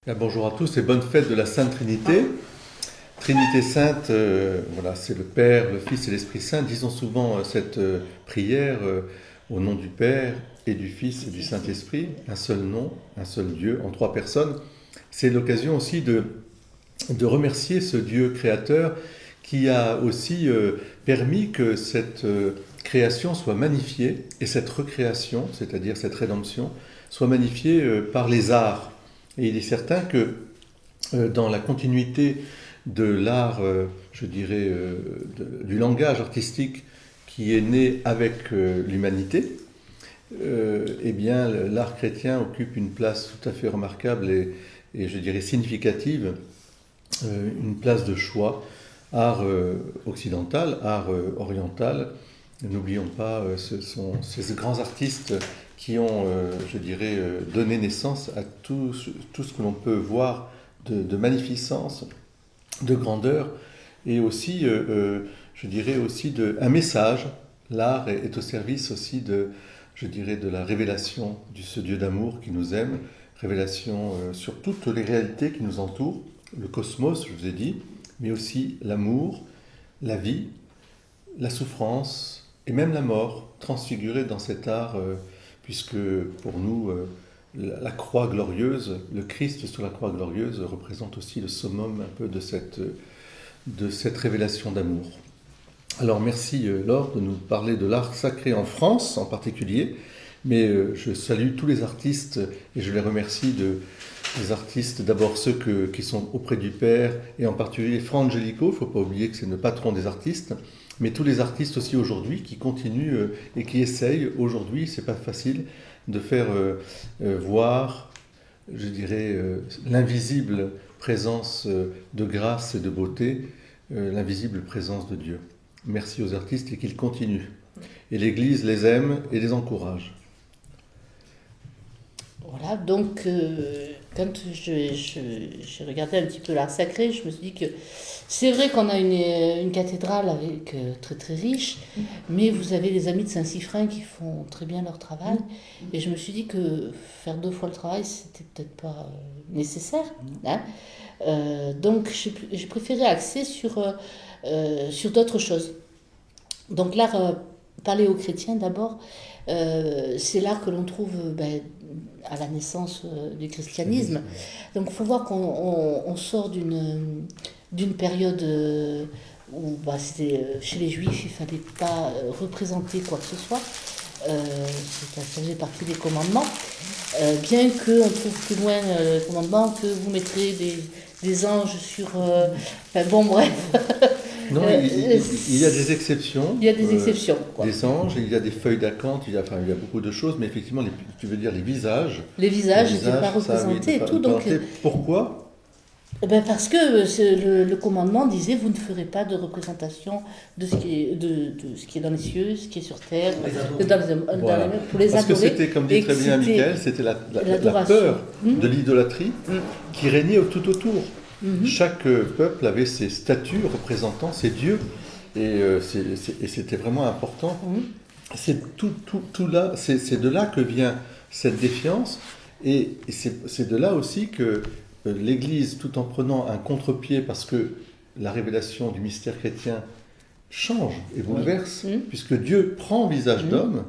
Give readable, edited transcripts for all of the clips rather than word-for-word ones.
Bien, bonjour à tous et bonne fête de la Sainte Trinité. Trinité Sainte, voilà, c'est le Père, le Fils et l'Esprit Saint. Disons souvent cette prière au nom du Père et du Fils et du Saint-Esprit, un seul nom, un seul Dieu, en trois personnes. C'est l'occasion aussi de remercier ce Dieu créateur qui a aussi permis que cette création soit magnifiée et cette recréation, c'est-à-dire cette rédemption, soit magnifiée par les arts. Et il est certain que dans la continuité de l'art, je dirais, du langage artistique qui est né avec l'humanité, eh bien, l'art chrétien occupe une place tout à fait remarquable et je dirais significative, une place de choix, art occidental, art oriental. N'oublions pas, ce sont ces grands artistes qui ont, je dirais, donné naissance à tout ce que l'on peut voir de magnificence, de grandeur, et aussi, je dirais, aussi un message. L'art est au service aussi je dirais, de la révélation de ce Dieu d'amour qui nous aime, révélation sur toutes les réalités qui nous entourent, le cosmos, je vous ai dit, mais aussi l'amour, la vie, la souffrance et même la mort, transfigurée dans cet art, puisque pour nous, la croix glorieuse, le Christ sur la croix glorieuse représente aussi le summum un peu de cette révélation d'amour. Alors merci Laure de nous parler de l'art sacré en France en particulier, mais je salue tous les artistes et je les remercie les artistes, d'abord ceux qui sont auprès du Père, et en particulier Fra Angelico, il ne faut pas oublier que c'est le patron des artistes, mais tous les artistes aussi aujourd'hui qui continuent et qui essayent aujourd'hui, c'est pas facile, de faire voir, je dirais, l'invisible présence de grâce et de beauté, l'invisible présence de Dieu. Merci aux artistes et qu'ils continuent. Et l'Église les aime et les encourage. Voilà, donc quand j'ai regardé un petit peu l'art sacré, je me suis dit que c'est vrai qu'on a une cathédrale avec très très riche, mais vous avez les amis de Saint-Siffrin qui font très bien leur travail, et je me suis dit que faire 2 fois le travail, c'était peut-être pas nécessaire. Hein. Donc j'ai préféré axer sur d'autres choses. Donc l'art paléo-chrétien d'abord, c'est l'art que l'on trouve à la naissance du christianisme. Donc il faut voir qu'on sort d'une période où chez les juifs, il ne fallait pas représenter quoi que ce soit. Ça faisait partie des commandements. Bien qu'on trouve plus loin le commandement que vous mettrez des anges sur... bon, bref. Non, il y a des exceptions. Il y a des exceptions. Quoi. Des anges, il y a des feuilles d'acanthe, il y a beaucoup de choses, mais effectivement, tu veux dire les visages. Les visages n'étaient pas représentés et tout. Donc, pourquoi ? Parce que le commandement disait vous ne ferez pas de représentation de ce qui est dans les cieux, ce qui est sur terre, voilà. Pour les parce adorer. Que c'était, comme dit très bien Michael, c'était la peur de l'idolâtrie qui régnait tout autour. Chaque peuple avait ses statues représentant ses dieux et c'était vraiment important. C'est tout là, c'est de là que vient cette défiance et c'est de là aussi que l'Église, tout en prenant un contre-pied parce que la révélation du mystère chrétien change et bouleverse, puisque Dieu prend visage d'homme.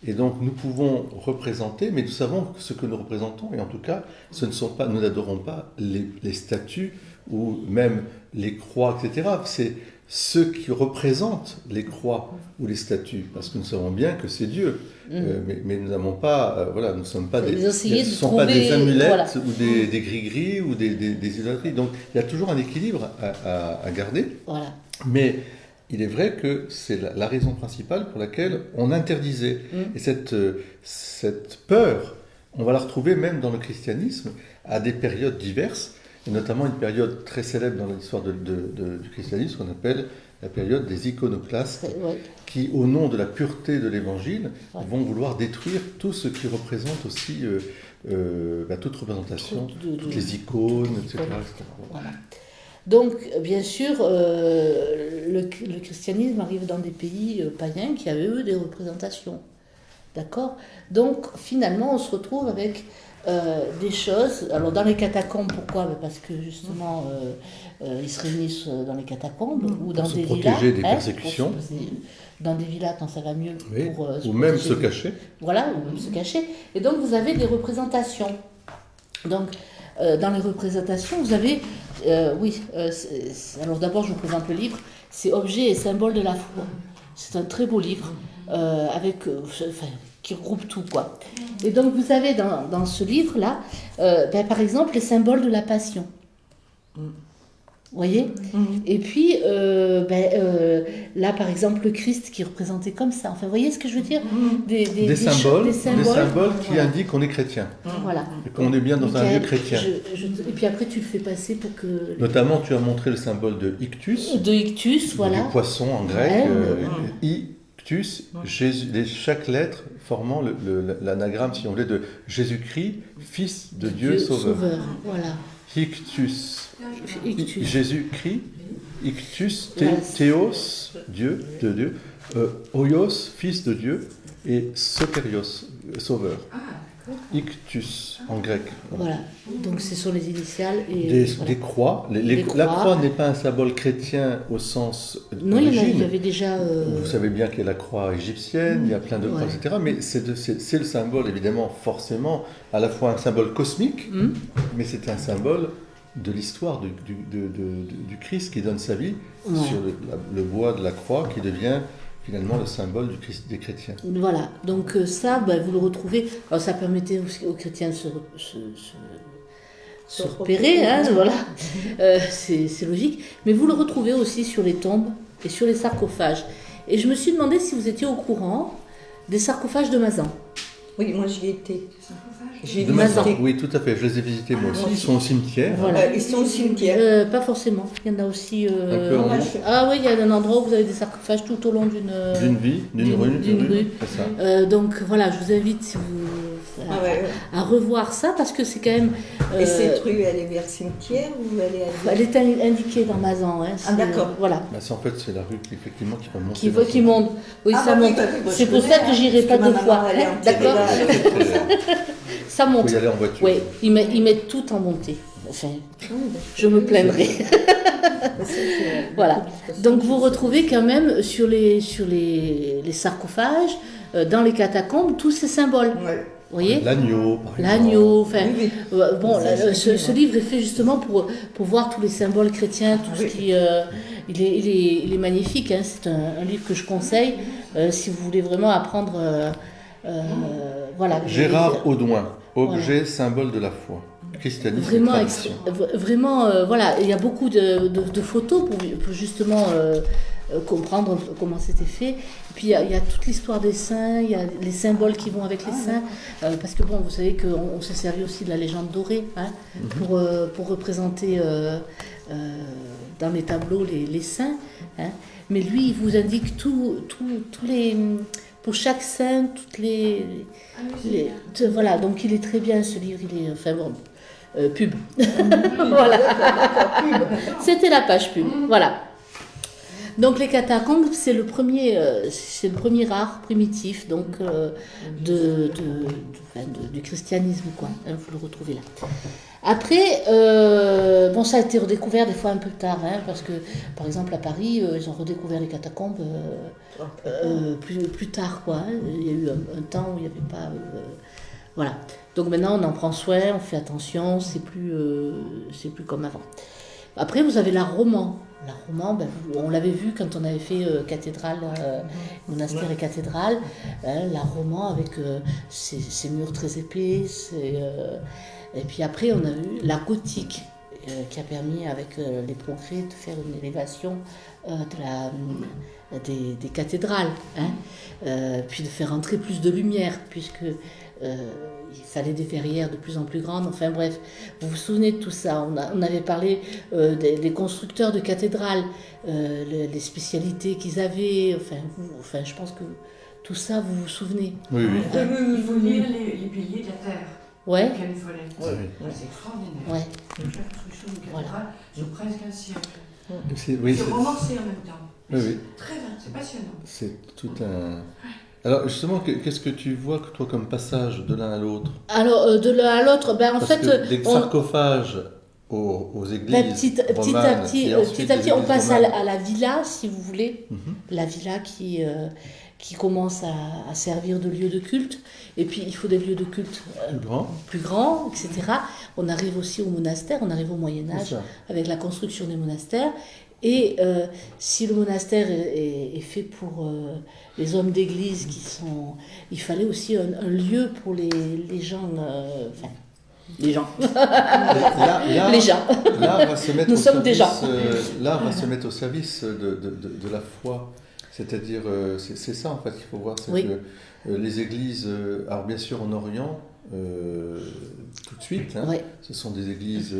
Et donc nous pouvons représenter, mais nous savons ce que nous représentons, et en tout cas, nous n'adorons pas les statues ou même les croix, etc. C'est ceux qui représentent les croix ou les statues, parce que nous savons bien que c'est Dieu. Mais nous n'avons pas, nous ne sommes pas pas des amulettes ou des gris-gris ou des idolâtries. Donc il y a toujours un équilibre à garder. Voilà. Mais il est vrai que c'est la raison principale pour laquelle on interdisait. Et cette peur, on va la retrouver même dans le christianisme à des périodes diverses, et notamment une période très célèbre dans l'histoire du christianisme qu'on appelle la période des iconoclastes, qui, au nom de la pureté de l'évangile, vont vouloir détruire tout ce qui représente aussi toute représentation, toutes les icônes, etc. Voilà. Donc, bien sûr, le christianisme arrive dans des pays païens qui avaient, eux, des représentations. D'accord ? Donc, finalement, on se retrouve avec des choses. Alors dans les catacombes, pourquoi? Parce que justement, ils se réunissent dans les catacombes ou dans Pour se des villas. protéger des persécutions. Dans des villas quand ça va mieux. Oui, Pour, ou même se cacher. Voilà, ou même se cacher. Et donc vous avez des représentations. Donc dans les représentations, vous avez... alors d'abord je vous présente le livre. C'est Objets et symboles de la foi. C'est un très beau livre qui regroupe tout, quoi. Et donc vous avez dans ce livre-là, par exemple, les symboles de la passion. Vous voyez? Et puis, là, par exemple, le Christ qui est représenté comme ça. Enfin, vous voyez ce que je veux dire? Des symboles qui voilà. indiquent qu'on est chrétien. Voilà. Et qu'on est bien dans un lieu chrétien. Et puis après, tu le fais passer pour que... Notamment, tu as montré le symbole de ictus. De ictus, voilà. Du poisson en grec. Ictus, chaque lettre formant l'anagramme, si on voulait, de Jésus-Christ, Fils de Dieu Sauveur. Voilà. Ictus. Ictus. Jésus-Christ, Ictus, Théos, Dieu, de Dieu, Oios, Fils de Dieu, et Sotérios, Sauveur. Ictus, en grec. Voilà, donc ce sont les initiales. Et des croix. La croix n'est pas un symbole chrétien au sens non, il y avait déjà... Vous savez bien qu'il y a la croix égyptienne, il y a plein de croix, etc. Mais c'est le symbole, évidemment, forcément, à la fois un symbole cosmique, mais c'est un symbole de l'histoire du Christ qui donne sa vie sur le bois de la croix qui devient finalement le symbole des chrétiens. Voilà, donc ça, vous le retrouvez. Alors ça permettait aussi aux chrétiens de se repérer, hein, voilà, c'est logique. Mais vous le retrouvez aussi sur les tombes et sur les sarcophages. Et je me suis demandé si vous étiez au courant des sarcophages de Mazan. Oui, moi j'y étais. J'ai vu Mazan. Oui, tout à fait, je les ai visités moi aussi. Ils sont au cimetière. Voilà. Ils sont au cimetière. Pas forcément. Il y en a aussi. Un peu en haut. Ah oui, il y a un endroit où vous avez des sarcophages tout au long d'une rue. C'est ça. Donc voilà, je vous invite si vous, à revoir ça parce que c'est quand même. Et cette rue, elle est vers le cimetière ou elle est elle est indiquée dans Mazan. Hein, d'accord. Voilà. En fait, c'est la rue qui va monter. Qui monte. Oui, ça monte. C'est pour ça que j'irai pas deux fois. D'accord. Ça monte. Il faut y aller en voiture. Oui, ils mettent tout en montée. Enfin, je me plaindrai. Voilà. Donc vous retrouvez quand même sur les sarcophages, dans les catacombes, tous ces symboles. Ouais. Vous voyez? L'agneau, par exemple. L'agneau, enfin, bon, ce livre est fait justement pour voir tous les symboles chrétiens, tout ce qui, il est magnifique. Hein, c'est un livre que je conseille si vous voulez vraiment apprendre. Voilà. Gérard Audouin, Objet, symbole de la foi. Christianisme vraiment, et tradition. Vraiment, voilà, il y a beaucoup de photos pour justement comprendre comment c'était fait. Et puis il y a toute l'histoire des saints, il y a les symboles qui vont avec les saints, parce que bon, vous savez qu'on s'est servi aussi de la légende dorée hein, pour représenter dans les tableaux les saints. Hein. Mais lui, il vous indique tous les... Pour chaque saint, toutes les voilà, donc il est très bien ce livre, il est, enfin bon, pub. Voilà. C'était la page pub, voilà. Donc les catacombes, c'est le premier art primitif donc du christianisme quoi. Hein, vous le retrouvez là. Après, bon, ça a été redécouvert des fois un peu tard, hein, parce que par exemple à Paris, ils ont redécouvert les catacombes plus tard quoi. Hein. Il y a eu un temps où il n'y avait pas, voilà. Donc maintenant on en prend soin, on fait attention, c'est plus comme avant. Après vous avez l'art roman. L'art roman, on l'avait vu quand on avait fait cathédrale, monastère et cathédrale, l'art roman avec ses murs très épais, et puis après on a eu l'art gothique qui a permis avec les progrès de faire une élévation des cathédrales, hein, puis de faire entrer plus de lumière puisque il fallait des verrières de plus en plus grandes, enfin bref, vous vous souvenez de tout ça, on avait parlé des constructeurs de cathédrales, les spécialités qu'ils avaient, enfin je pense que tout ça vous vous souvenez. Oui. Il faut lire les piliers de la terre. Ouais. C'est extraordinaire. Ouais. Chaque construction de cathédrale sur presque un siècle. Oui, c'est romancé en même temps. Oui. C'est passionnant. C'est tout un... Alors justement, qu'est-ce que tu vois toi comme passage de l'un à l'autre? Alors, de l'un à l'autre, ben, en Parce fait, que des sarcophages aux églises ben, petit à romanes petit, et ensuite petit à des petit, on églises passe romanes. à la villa, si vous voulez. Mhm. La villa qui commence à servir de lieu de culte. Et puis, il faut des lieux de culte Plus grand. plus grands, etc. On arrive aussi au monastère, on arrive au C'est Moyen-Âge ça. avec la construction des monastères. Et si le monastère est fait pour les hommes d'église qui sont... Il fallait aussi un lieu pour les gens... enfin, les gens. Les gens. L'art va se mettre Nous au sommes des service, gens. l'art va se mettre au service de la foi. C'est-à-dire, c'est ça en fait qu'il faut voir, c'est Oui. que les églises, alors bien sûr en Orient, tout de suite, hein, Oui. ce sont des églises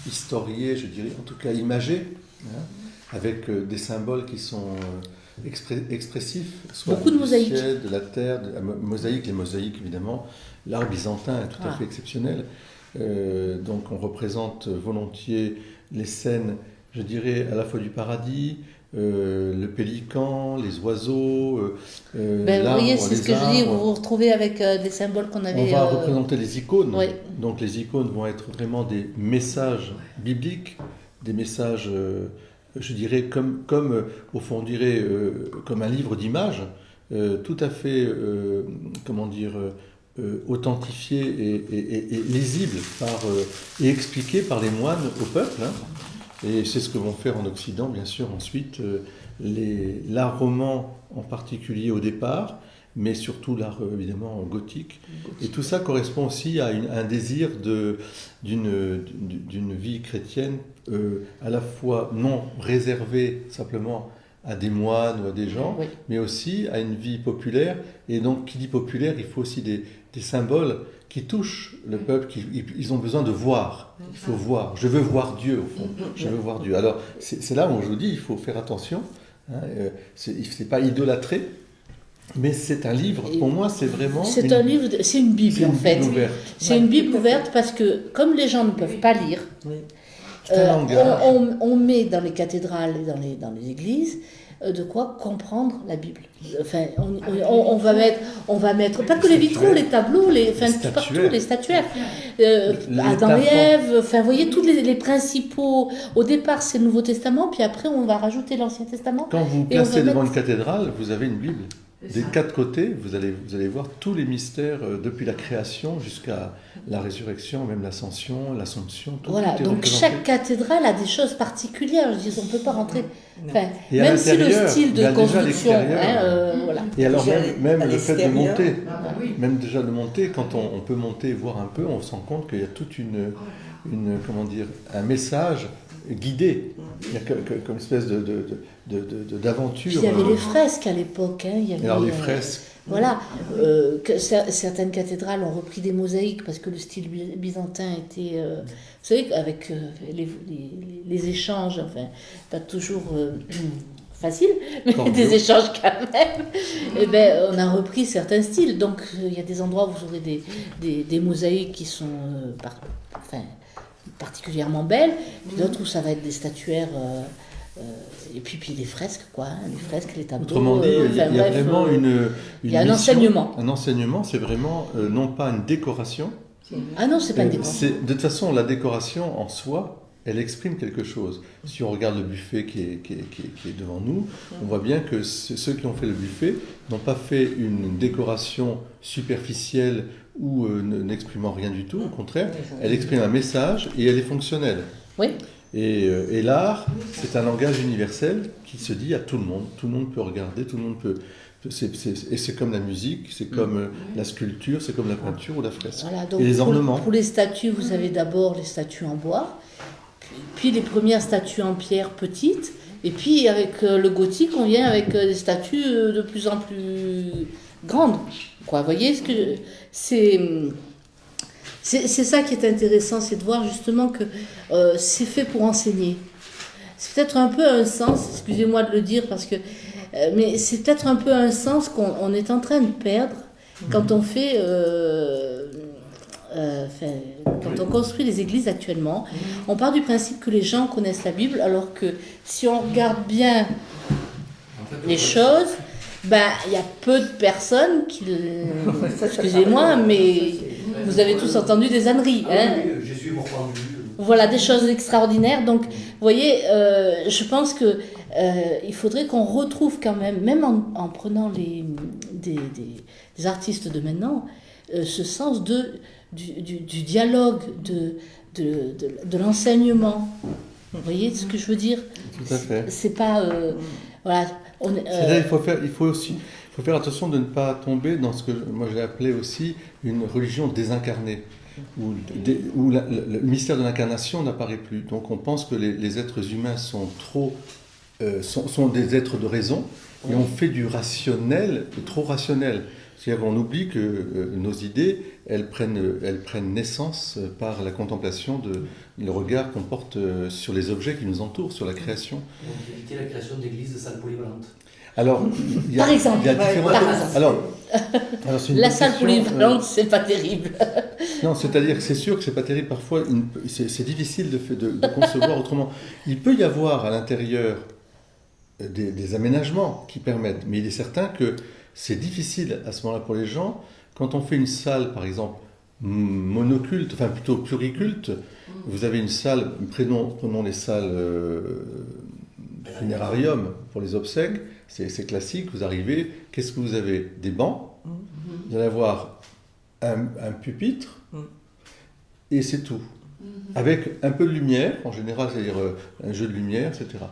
historiées, je dirais, en tout cas imagées, hein, avec des symboles qui sont expressifs, soit Beaucoup de du mosaïques. ciel, de la terre, les mosaïques évidemment. L'art byzantin est tout à Ah. fait exceptionnel. Donc on représente volontiers les scènes, je dirais, à la fois du paradis, le pélican, les oiseaux, Ben, vous l'arbre, voyez, c'est ce les que je dis, arbres. vous vous retrouvez avec des symboles qu'on On avait... va représenter les icônes. oui. Donc les icônes vont être vraiment des messages bibliques, des messages, je dirais, comme au fond, on dirait, comme un livre d'images, tout à fait, comment dire, authentifié et lisible et expliqué par les moines au peuple. Hein. Et c'est ce que vont faire en Occident, bien sûr, ensuite, l'art roman en particulier au départ, mais surtout l'art évidemment gothique. Et tout ça correspond aussi à un désir d'une vie chrétienne à la fois non réservée simplement à des moines ou à des gens, Oui. mais aussi à une vie populaire. Et donc, qui dit populaire, il faut aussi des symboles qui touchent le peuple, ils ont besoin de voir. Il faut voir. Je veux voir Dieu, au fond. Je veux voir Dieu. Alors, c'est là où je vous dis, il faut faire attention. Hein, c'est pas idolâtrer, mais c'est un livre. Pour moi, c'est vraiment... C'est un livre, c'est une Bible c'est une en fait. Bible ouverte. C'est une Bible ouverte parce que comme les gens ne peuvent pas lire, Oui. C'est un langage. on met dans les cathédrales et dans les églises de quoi comprendre la Bible. Enfin, on va mettre pas que les vitraux, les tableaux, partout, les statuaires. Adam et Ève, enfin, vous voyez, tous les principaux. Au départ, c'est le Nouveau Testament, puis après, on va rajouter l'Ancien Testament. Quand vous Et on placez va devant mettre- une cathédrale, vous avez une Bible. C'est Des ça. 4 côtés, vous allez voir tous les mystères depuis la création jusqu'à la résurrection, même l'ascension, l'Assomption. Tout Voilà, est donc représenté. chaque cathédrale a des choses particulières. Je dis, on ne peut pas rentrer. Enfin, Et à même si le l'intérieur, style il y a de déjà construction, l'extérieur. voilà. Et alors Déjà, même à le fait de l'extérieur. monter, Ah bah oui. même déjà de monter, quand on peut monter et voir un peu, on se rend compte qu'il y a toute comment dire, un message guidé. Il y a comme espèce d'aventure. Puis il y avait les fresques à l'époque. Hein, il y avait, Et alors les fresques. Voilà, certaines cathédrales ont repris des mosaïques parce que le style byzantin était, vous savez, avec les échanges, enfin, pas toujours facile, mais Cordiaux. des échanges quand même. Et ben, on a repris certains styles. Donc il y a des endroits où vous aurez des mosaïques qui sont, particulièrement belles, puis d'autres où ça va être des statuaires. Et puis des fresques, quoi, hein, les fresques, les tableaux. Autrement dit, il y a bref, vraiment une il y a un mission, enseignement. Un enseignement, c'est vraiment non pas une décoration. Ah non, c'est pas une décoration. De toute façon, la décoration en soi, elle exprime quelque chose. Si on regarde le buffet qui est devant nous, on voit bien que ceux qui ont fait le buffet n'ont pas fait une décoration superficielle ou n'exprimant rien du tout. Au contraire, elle exprime un message et elle est fonctionnelle. Oui. Et l'art, c'est un langage universel qui se dit à tout le monde. Tout le monde peut regarder, tout le monde peut... Et c'est comme la musique, c'est comme la sculpture, c'est comme la peinture ou la fresque. Voilà, donc et les ornements. Pour les statues, vous avez d'abord les statues en bois, puis les premières statues en pierre petites, et puis avec le gothique, on vient avec des statues de plus en plus grandes. Quoi, vous voyez, c'est ça qui est intéressant, c'est de voir justement que c'est fait pour enseigner. C'est peut-être un peu un sens, excusez-moi de le dire, parce que, mais c'est peut-être un peu un sens qu'on est en train de perdre quand on fait, quand on construit les églises actuellement. On part du principe que les gens connaissent la Bible, alors que si on regarde bien les choses, Ben, il y a peu de personnes qui... Excusez-moi, mais vous avez tous entendu des âneries. Hein. Oui, Jésus est mort pendu. Voilà, des choses extraordinaires. Donc, vous voyez, je pense que il faudrait qu'on retrouve quand même en prenant des artistes de maintenant, ce sens du dialogue, de l'enseignement. Vous voyez ce que je veux dire? Tout à fait. C'est pas... voilà. C'est-à-dire, il faut faire attention de ne pas tomber dans ce que moi j'ai appelé aussi une religion désincarnée, où le mystère de l'incarnation n'apparaît plus. Donc on pense que les êtres humains sont des êtres de raison, et on fait du rationnel trop rationnel. C'est-à-dire qu'on oublie que nos idées, elles prennent naissance par la contemplation le regard qu'on porte sur les objets qui nous entourent, sur la création. Donc éviter la création d'églises de salles polyvalentes. Alors, par exemple, il y a différentes... Alors, la salle polyvalente, c'est pas terrible. Non, c'est-à-dire que c'est sûr que c'est pas terrible. Parfois, c'est difficile de concevoir autrement. Il peut y avoir à l'intérieur des aménagements qui permettent, mais il est certain que c'est difficile à ce moment-là pour les gens. Quand on fait une salle, par exemple, monoculte, enfin plutôt pluriculte, vous avez une salle, prenons les salles funérarium pour les obsèques, c'est classique, vous arrivez, qu'est-ce que vous avez? Des bancs, vous allez avoir un pupitre, et c'est tout. Avec un peu de lumière, en général, c'est-à-dire un jeu de lumière, etc.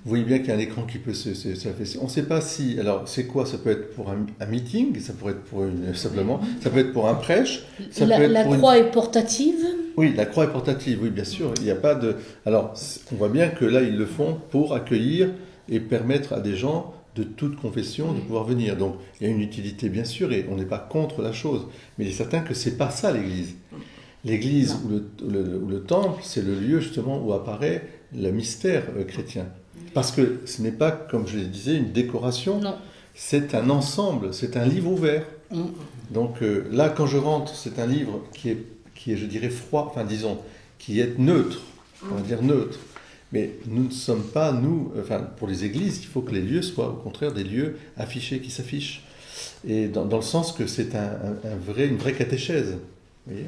Vous voyez bien qu'il y a un écran qui peut s'affaisser. On ne sait pas si... Alors, c'est quoi? Ça peut être pour un meeting, ça pourrait être pour simplement, ça peut être pour un prêche. La croix est portative? Oui, la croix est portative, oui, bien sûr. Il n'y a pas de... Alors, on voit bien que là, ils le font pour accueillir et permettre à des gens de toute confession de pouvoir venir. Donc, il y a une utilité, bien sûr, et on n'est pas contre la chose. Mais il est certain que ce n'est pas ça, l'Église. L'Église ou le temple, c'est le lieu justement où apparaît le mystère chrétien. Parce que ce n'est pas, comme je le disais, une décoration, c'est un ensemble, c'est un livre ouvert. Donc là, quand je rentre, c'est un livre qui est, je dirais, froid, enfin disons, qui est neutre, on va dire neutre. Mais nous ne sommes pas, pour les églises, il faut que les lieux soient au contraire des lieux affichés, qui s'affichent. Et dans le sens que c'est une vraie catéchèse. Vous voyez ?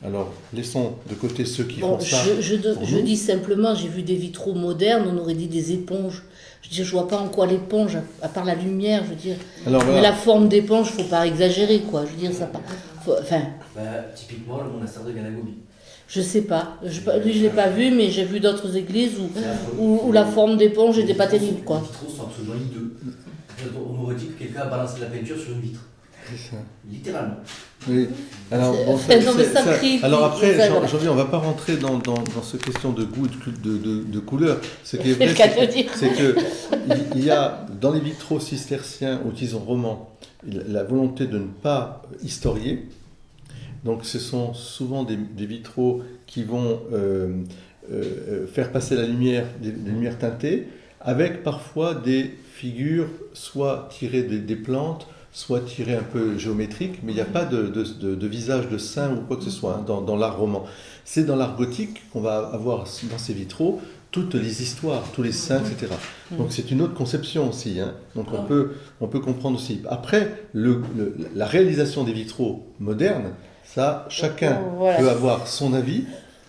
Alors, laissons de côté ceux qui font ça. Je dis simplement, j'ai vu des vitraux modernes, on aurait dit des éponges. Je vois pas en quoi l'éponge, à part la lumière, je veux dire. Alors, voilà. Mais la forme d'éponge, faut pas exagérer, quoi. Je veux dire, ça. Typiquement, le monastère de Ganagobi. Je sais pas. Lui, je l'ai pas vu, mais j'ai vu d'autres églises où la forme d'éponge n'était pas terrible, quoi. Les vitraux sont absolument hideux. On aurait dit que quelqu'un a balancé de la peinture sur une vitre. C'est ça. Littéralement. Oui. Alors, alors après, Jean-Pierre, on ne va pas rentrer dans cette question de goût, de couleur. Ce qui est vrai, c'est qu'il y a dans les vitraux cisterciens ou disons romans la volonté de ne pas historier. Donc ce sont souvent des vitraux qui vont faire passer la lumière, des lumières teintées, avec parfois des figures soit tirées des plantes, soit tiré un peu géométrique, mais il n'y a pas de visage de saint ou quoi que ce soit dans l'art roman. C'est dans l'art gothique qu'on va avoir dans ces vitraux toutes les histoires, tous les saints, etc. Donc c'est une autre conception aussi. Donc on peut comprendre aussi. Après, la réalisation des vitraux modernes, ça, chacun peut avoir son avis.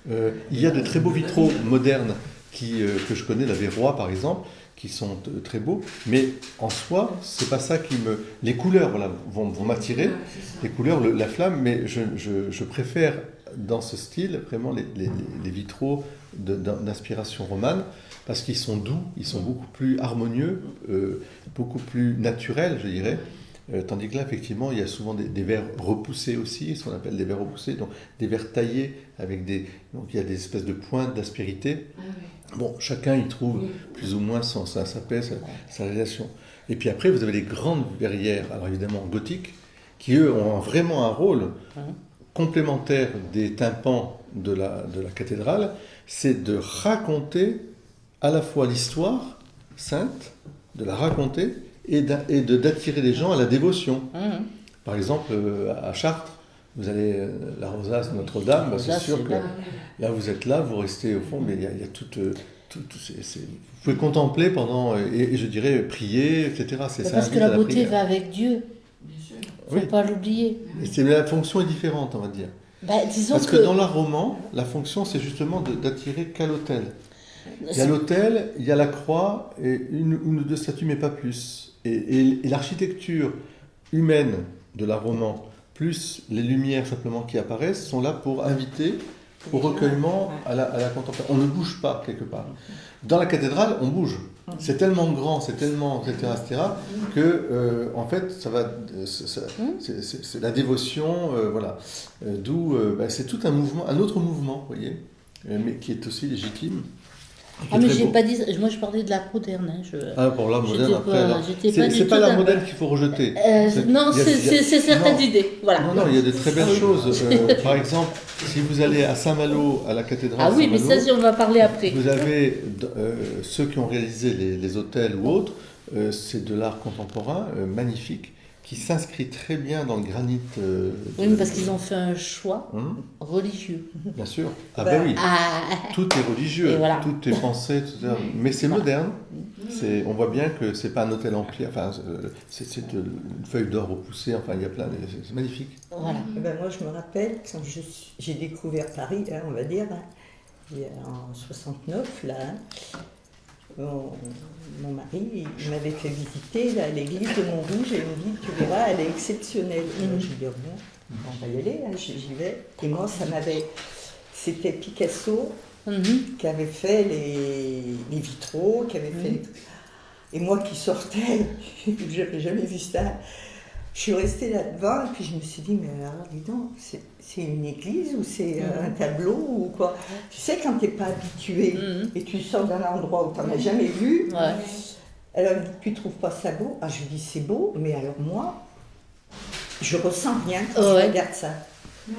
Il y a de très beaux vitraux modernes que je connais, la Verroy par exemple, qui sont très beaux, mais en soi, c'est pas ça qui me... Les couleurs vont m'attirer, les couleurs, la flamme, mais je préfère dans ce style vraiment les vitraux d'inspiration romane, parce qu'ils sont doux, ils sont beaucoup plus harmonieux, beaucoup plus naturels, je dirais. Tandis que là, effectivement, il y a souvent des verres repoussés aussi, ce qu'on appelle des verres repoussés, donc des verres taillés avec donc il y a des espèces de pointes d'aspérité. Bon, chacun y trouve plus ou moins sa paix, sa réalisation. Et puis après, vous avez les grandes verrières, alors évidemment gothiques, qui eux ont vraiment un rôle complémentaire des tympans de la cathédrale, c'est de raconter à la fois l'histoire sainte, de la raconter, et d'attirer les gens à la dévotion. Par exemple, à Chartres, vous allez la rosace Notre-Dame, c'est sûr que là vous êtes là, vous restez au fond, mais il y a toute Vous pouvez contempler pendant, et je dirais prier, etc. Ça parce que invite la à beauté prière. va avec Dieu, Bien sûr. faut Oui. pas l'oublier. Et la fonction est différente, on va dire. Disons Parce que dans l'art roman, la fonction, c'est justement d'attirer qu'à l'autel. Il y a l'autel, il y a la croix, et une ou deux statues, mais pas plus. Et l'architecture humaine de l'art roman, plus les lumières simplement qui apparaissent, sont là pour inviter au recueillement, à la contemplation. On ne bouge pas quelque part. Dans la cathédrale, on bouge. C'est tellement grand, c'est tellement, etc., que, en fait, c'est la dévotion, voilà. D'où, c'est tout un mouvement, un autre mouvement, vous voyez, mais qui est aussi légitime. Ah, mais j'ai pas dit. Moi, je parlais de l'art moderne. Pour l'art moderne, J'étais après. pas- alors, j'étais pas du c'est tout pas l'art d'accord. moderne qu'il faut rejeter. Non, Il y a- c'est certaines non. idées. Voilà. Non, il y a de très belles choses. Par exemple, si vous allez à Saint-Malo, à la cathédrale Ah oui, mais Saint-Malo, ça, on va parler après. vous avez ceux qui ont réalisé les hôtels ou autres, c'est de l'art contemporain magnifique qui s'inscrit très bien dans le granit. Oui, mais parce qu'ils ont fait un choix Hum, religieux. bien sûr. Ah ben oui, Ah, tout est religieux, Et voilà. tout est pensé, mais c'est moderne. On voit bien que c'est pas un hôtel en pierre, enfin, c'est une feuille d'or repoussée, enfin il y a plein, c'est magnifique. voilà. Moi, je me rappelle quand j'ai découvert Paris, hein, on va dire, en 69, là, mon mari il m'avait fait visiter l'église de Montrouge et il me dit, tu verras, elle est exceptionnelle. Alors, je lui dis, bon, on va y aller, hein, j'y vais. Et moi, c'était Picasso qui avait fait les vitraux, qui avait fait les trucs. Et moi qui sortais, je n'avais jamais vu ça. Je suis restée là-devant et puis je me suis dit, mais alors, dis donc, c'est une église ou c'est un tableau ou quoi? Tu sais, quand tu n'es pas habitué et tu sors d'un endroit où tu n'en as jamais vu, Ouais. alors elle me dit, tu ne trouves pas ça beau? Ah, je lui dis, c'est beau, mais alors moi, je ressens rien quand Ouais. je regarde ça.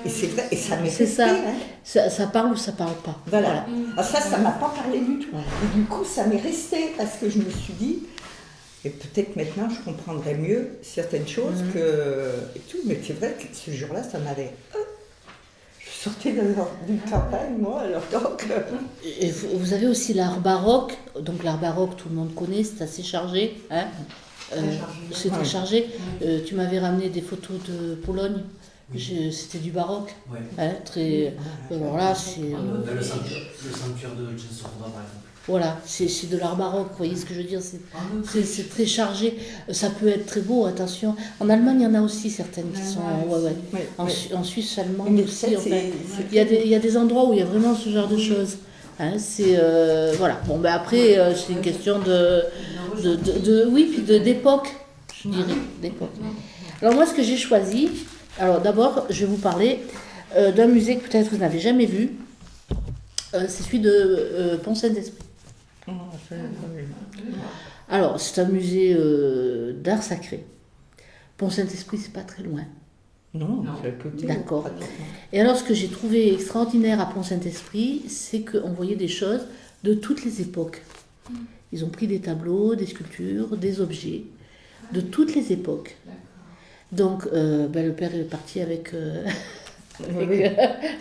Et c'est vrai, et ça m'est C'est resté, ça. hein. Ça parle ou ça parle pas. Voilà. Ah, ça m'a pas parlé du tout. Et du coup, ça m'est resté parce que je me suis dit, et peut-être maintenant je comprendrais mieux certaines choses que. Et tout, mais c'est vrai que ce jour-là, ça m'avait. Je sortais d'une campagne, moi, alors donc. Et vous avez aussi l'art baroque. Donc l'art baroque, tout le monde connaît, c'est assez chargé. Hein. C'est très chargé. Tu m'avais ramené des photos de Pologne. C'était du baroque. Ouais. Hein, très. Alors là, c'est. Le sanctuaire de Chensohova, par exemple. Voilà, c'est de l'art baroque, vous voyez ce que je veux dire, c'est très chargé, ça peut être très beau, attention. En Allemagne, il y en a aussi certaines qui sont... Ouais. En Suisse allemande Mais aussi, ça, enfin, il y a des endroits où il y a vraiment ce genre de choses. Hein, voilà, bon, ben après, c'est une question oui, puis d'époque, je dirais, d'époque. Alors moi, ce que j'ai choisi, alors d'abord, je vais vous parler d'un musée que peut-être vous n'avez jamais vu, c'est celui de Pont-Saint-Esprit. Alors, c'est un musée d'art sacré. Pont-Saint-Esprit, c'est pas très loin. Non, c'est à côté. D'accord. Et alors, ce que j'ai trouvé extraordinaire à Pont-Saint-Esprit, c'est qu'on voyait des choses de toutes les époques. Ils ont pris des tableaux, des sculptures, des objets de toutes les époques. Donc, le père est parti avec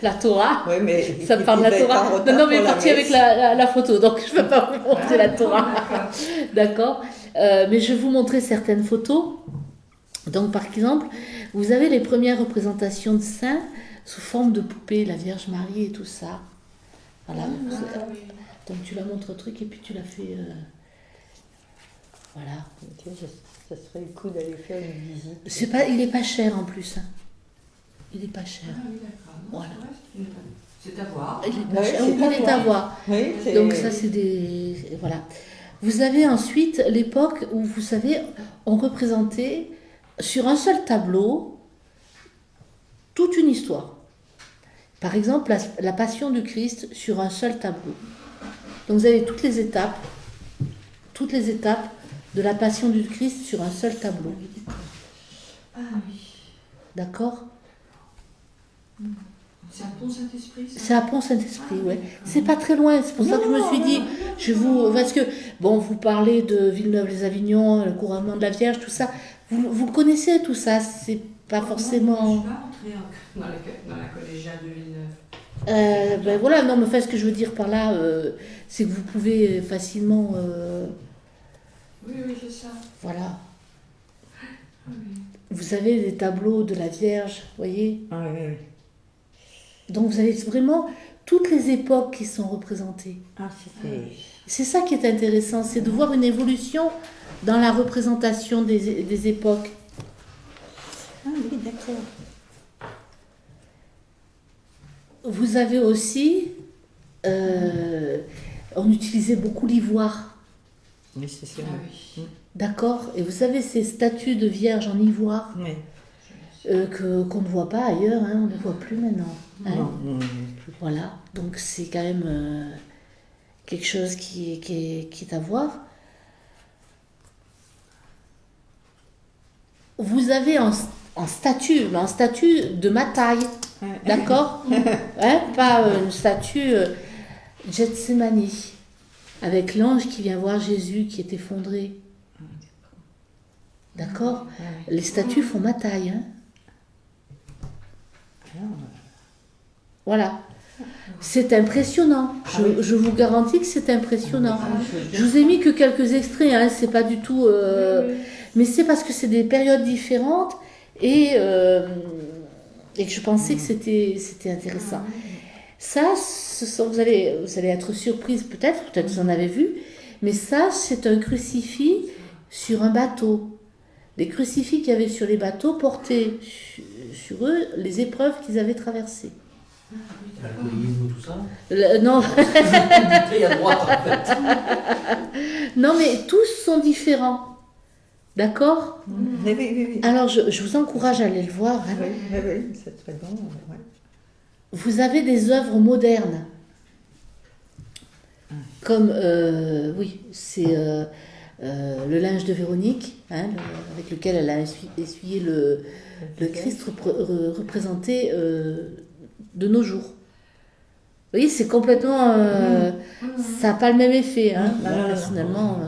la Torah. Oui, mais Ça me parle de la Torah. Non, mais il est parti avec la photo, donc je ne peux pas vous montrer la Torah. D'accord. Mais je vais vous montrer certaines photos. Donc, par exemple, vous avez les premières représentations de saints sous forme de poupées, la Vierge Marie et tout ça. Voilà. Donc, tu la montres au truc et puis tu la fais... Voilà. Ça serait le coup d'aller faire une visite. Il n'est pas cher en plus. Hein. Il n'est pas cher. Ah oui, d'accord. Voilà. C'est à voir. Il est pas Ouais, cher. c'est Il à est à voir. Oui, Donc ça, c'est des... Voilà. Vous avez ensuite l'époque où, vous savez, on représentait sur un seul tableau toute une histoire. Par exemple, la Passion du Christ sur un seul tableau. Donc vous avez toutes les étapes de la Passion du Christ sur un seul tableau. Ah oui. D'accord ? C'est à Pont-Saint-Esprit, ça? C'est à Pont-Saint-Esprit, oui. C'est pas très loin, c'est pour ça que je me suis dit, parce que, bon, vous parlez de Villeneuve-les-Avignon, le couronnement de la Vierge, tout ça, vous le connaissez tout ça, c'est pas forcément... Je ne suis pas entrée dans la collégiale de Villeneuve. Ben voilà, non, mais enfin, ce que je veux dire par là, c'est que vous pouvez facilement, Oui, oui, c'est ça. voilà. Oui, oui. Vous avez des tableaux de la Vierge, voyez. Ah, oui, oui. Donc vous avez vraiment toutes les époques qui sont représentées. Ah, c'était... C'est ça qui est intéressant, c'est de voir une évolution dans la représentation des époques. Ah oui, d'accord. Vous avez aussi, on utilisait beaucoup l'ivoire, Mais c'est sûr. Ah oui. d'accord? Et vous avez ces statues de vierges en ivoire Oui. qu'on ne voit pas ailleurs, hein, on ne les voit plus maintenant. Hein. Non, non, non. Voilà, donc c'est quand même quelque chose qui est à voir. Vous avez en statue, mais en statue de ma taille, Ouais. d'accord? Hein, pas une statue Gethsemane, avec l'ange qui vient voir Jésus qui est effondré. D'accord? Ouais. Les statues font ma taille. Hein. Voilà. C'est impressionnant. Je vous garantis que c'est impressionnant. Je vous ai mis que quelques extraits, hein, c'est pas du tout. Mais c'est parce que c'est des périodes différentes et que je pensais que c'était intéressant. Ça, vous allez être surprise peut-être vous en avez vu, mais ça, c'est un crucifix sur un bateau. Les crucifix qu'il y avait sur les bateaux portaient sur eux les épreuves qu'ils avaient traversées. L'alcoolisme, tout ça. Non, Il y a droite, en fait. non, mais tous sont différents. D'accord? Oui, oui, oui. Alors, je vous encourage à aller le voir. Hein. Oui, oui, oui, c'est très bon. Ouais. Vous avez des œuvres modernes. Comme, oui, c'est le linge de Véronique, hein, avec lequel elle a essuyé le Christ représenté de nos jours. Vous voyez, c'est complètement... ça n'a pas le même effet, hein, personnellement.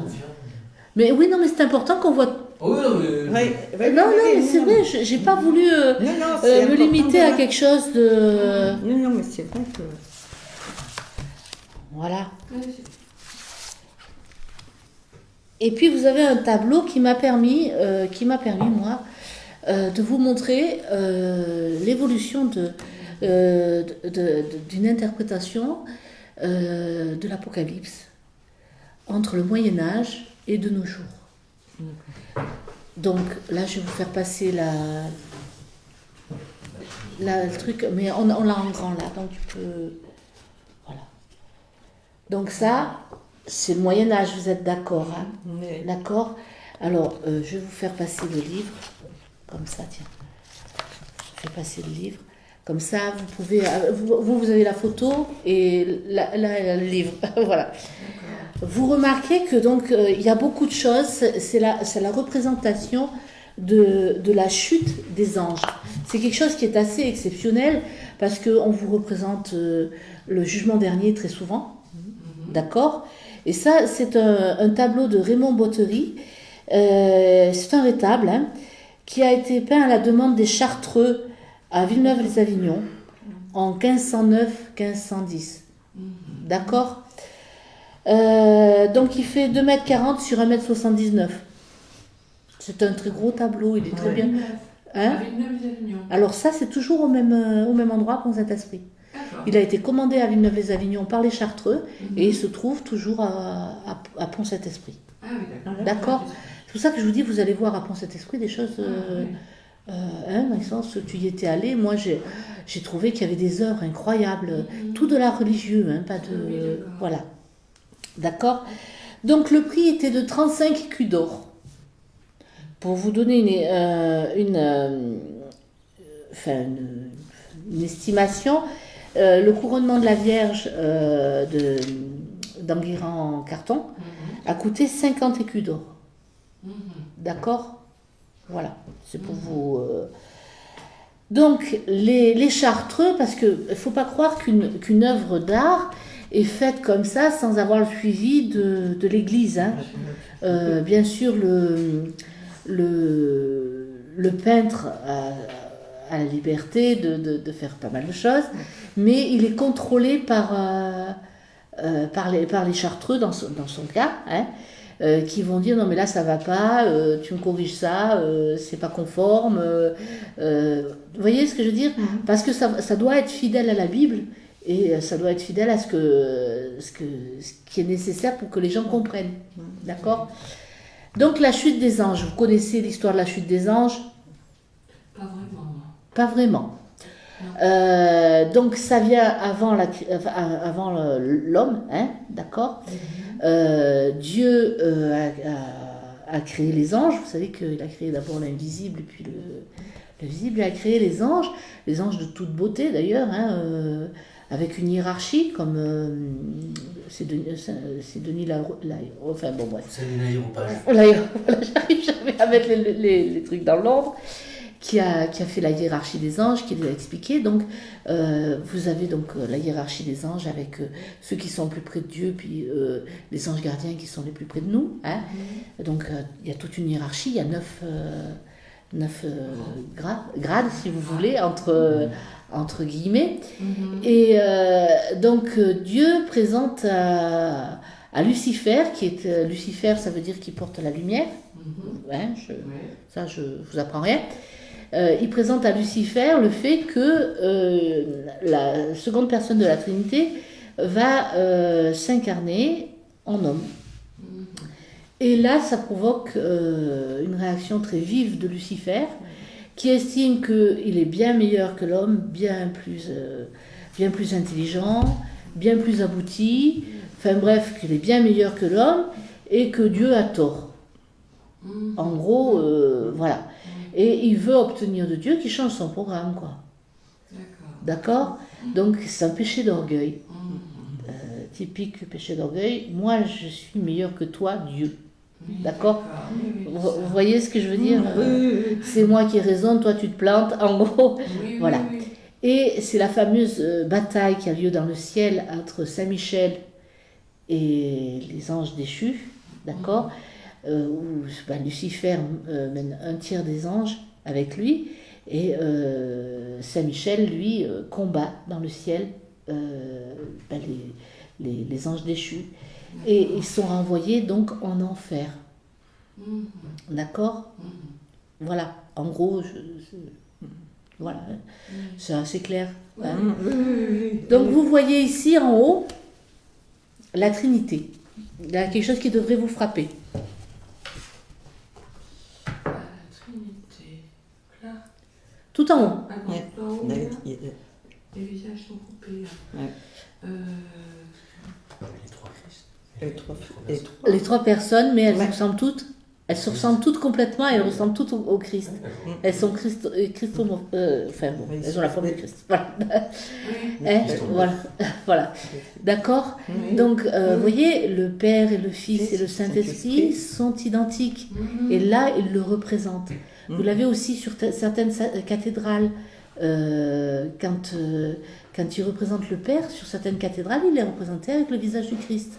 Mais oui, non, mais c'est important qu'on voit... Oh, oui, non, mais. Oui, non, mais c'est vrai, j'ai pas voulu me limiter à quelque chose de... Non, non, mais c'est vrai que... Voilà. Et puis vous avez un tableau qui m'a permis, moi, de vous montrer l'évolution d'une interprétation de l'Apocalypse entre le Moyen Âge et de nos jours. Donc là, je vais vous faire passer le truc, mais on l'a en grand là, donc tu peux... Voilà. Donc ça, c'est le Moyen Âge, vous êtes d'accord, hein? Oui. D'accord? Alors, je vais vous faire passer le livre, comme ça, tiens. Je fais passer le livre. Comme ça, vous pouvez... Vous avez la photo et le livre. Voilà. Vous remarquez que donc il y a beaucoup de choses. C'est la représentation de la chute des anges. C'est quelque chose qui est assez exceptionnel parce qu'on vous représente le jugement dernier très souvent. D'accord? Et ça, c'est un tableau de Raymond Bottery. C'est un rétable hein, qui a été peint à la demande des Chartreux à Villeneuve-les-Avignon en 1509-1510. D'accord? Donc il fait 2,40 m sur 1,79 m. C'est un très gros tableau, il est très bien. Hein? À Villeneuve-les-Avignon. Alors ça, c'est toujours au même endroit, Pont Saint-Esprit. D'accord. Il a été commandé à Villeneuve-les-Avignon par les Chartreux et il se trouve toujours à Pont Saint-Esprit. Ah oui, d'accord. D'accord? C'est pour ça que je vous dis, vous allez voir à Pont Saint-Esprit des choses... Oui. Maxence, tu y étais allé, moi j'ai trouvé qu'il y avait des œuvres incroyables, tout de l'art religieux, hein, pas de... Oui, d'accord. Voilà. D'accord? Donc le prix était de 35 écus d'or. Pour vous donner une estimation, le couronnement de la Vierge d'Enguerrand en carton a coûté 50 écus d'or. D'accord? Voilà, c'est pour vous... Donc, les Chartreux, parce qu'il ne faut pas croire qu'une œuvre d'art est faite comme ça sans avoir le suivi de l'Église. Hein. Bien sûr, le peintre a a la liberté de faire pas mal de choses, mais il est contrôlé par les chartreux dans son cas, hein, qui vont dire non mais là ça va pas, tu me corriges ça, c'est pas conforme. Vous voyez ce que je veux dire? Parce que ça doit être fidèle à la Bible et ça doit être fidèle à ce qui est nécessaire pour que les gens comprennent. D'accord? Donc la chute des anges, vous connaissez l'histoire de la chute des anges? Pas vraiment. Pas vraiment. Donc ça vient avant l'homme, hein, d'accord? Dieu a créé les anges. Vous savez qu'il a créé d'abord l'invisible et puis le visible. Il a créé les anges de toute beauté d'ailleurs, hein, avec une hiérarchie comme c'est Denis enfin bon bref. C'est une aéropage. Voilà, j'arrive jamais à mettre les trucs dans l'ordre. Qui a fait la hiérarchie des anges, qui les a expliqués. Donc, vous avez donc la hiérarchie des anges avec ceux qui sont le plus près de Dieu, puis les anges gardiens qui sont les plus près de nous. Hein. Donc, il y a toute une hiérarchie, il y a 9 grades, si vous voulez, entre guillemets. Et donc, Dieu présente à Lucifer, qui est Lucifer, ça veut dire qu'il porte la lumière. Hein, ça, je vous apprends rien. Il présente à Lucifer le fait que la seconde personne de la Trinité va s'incarner en homme. Et là, ça provoque une réaction très vive de Lucifer, qui estime qu'il est bien meilleur que l'homme, bien plus intelligent, bien plus abouti, enfin bref, qu'il est bien meilleur que l'homme, et que Dieu a tort. En gros, voilà. Et il veut obtenir de Dieu qu'il change son programme, quoi. D'accord? Donc, c'est un péché d'orgueil. Typique péché d'orgueil. Moi, je suis meilleur que toi, Dieu. D'accord? Vous voyez ce que je veux dire? C'est moi qui ai raison, toi tu te plantes, en gros. Voilà. Et c'est la fameuse bataille qui a lieu dans le ciel entre Saint-Michel et les anges déchus. D'accord? Où Lucifer mène un tiers des anges avec lui, et Saint-Michel, lui, combat dans le ciel les anges déchus. Et ils sont renvoyés donc en enfer. D'accord? Voilà. En gros, voilà. C'est assez clair. Hein? Donc vous voyez ici en haut la Trinité. Il y a quelque chose qui devrait vous frapper. La Trinité. Là. Tout en haut. Ah non, là haut, là. Les visages sont coupés. Les 3 personnes, mais elles ressemblent toutes. Elles se ressemblent toutes complètement et elles ressemblent toutes au Christ. Elles sont enfin bon, elles ont la forme du Christ. Voilà. Voilà. D'accord? Donc, vous voyez, le Père et le Fils et le Saint-Esprit sont identiques. Et là, ils le représentent. Vous l'avez aussi sur certaines cathédrales. Quand il représente le Père, sur certaines cathédrales, il est représenté avec le visage du Christ.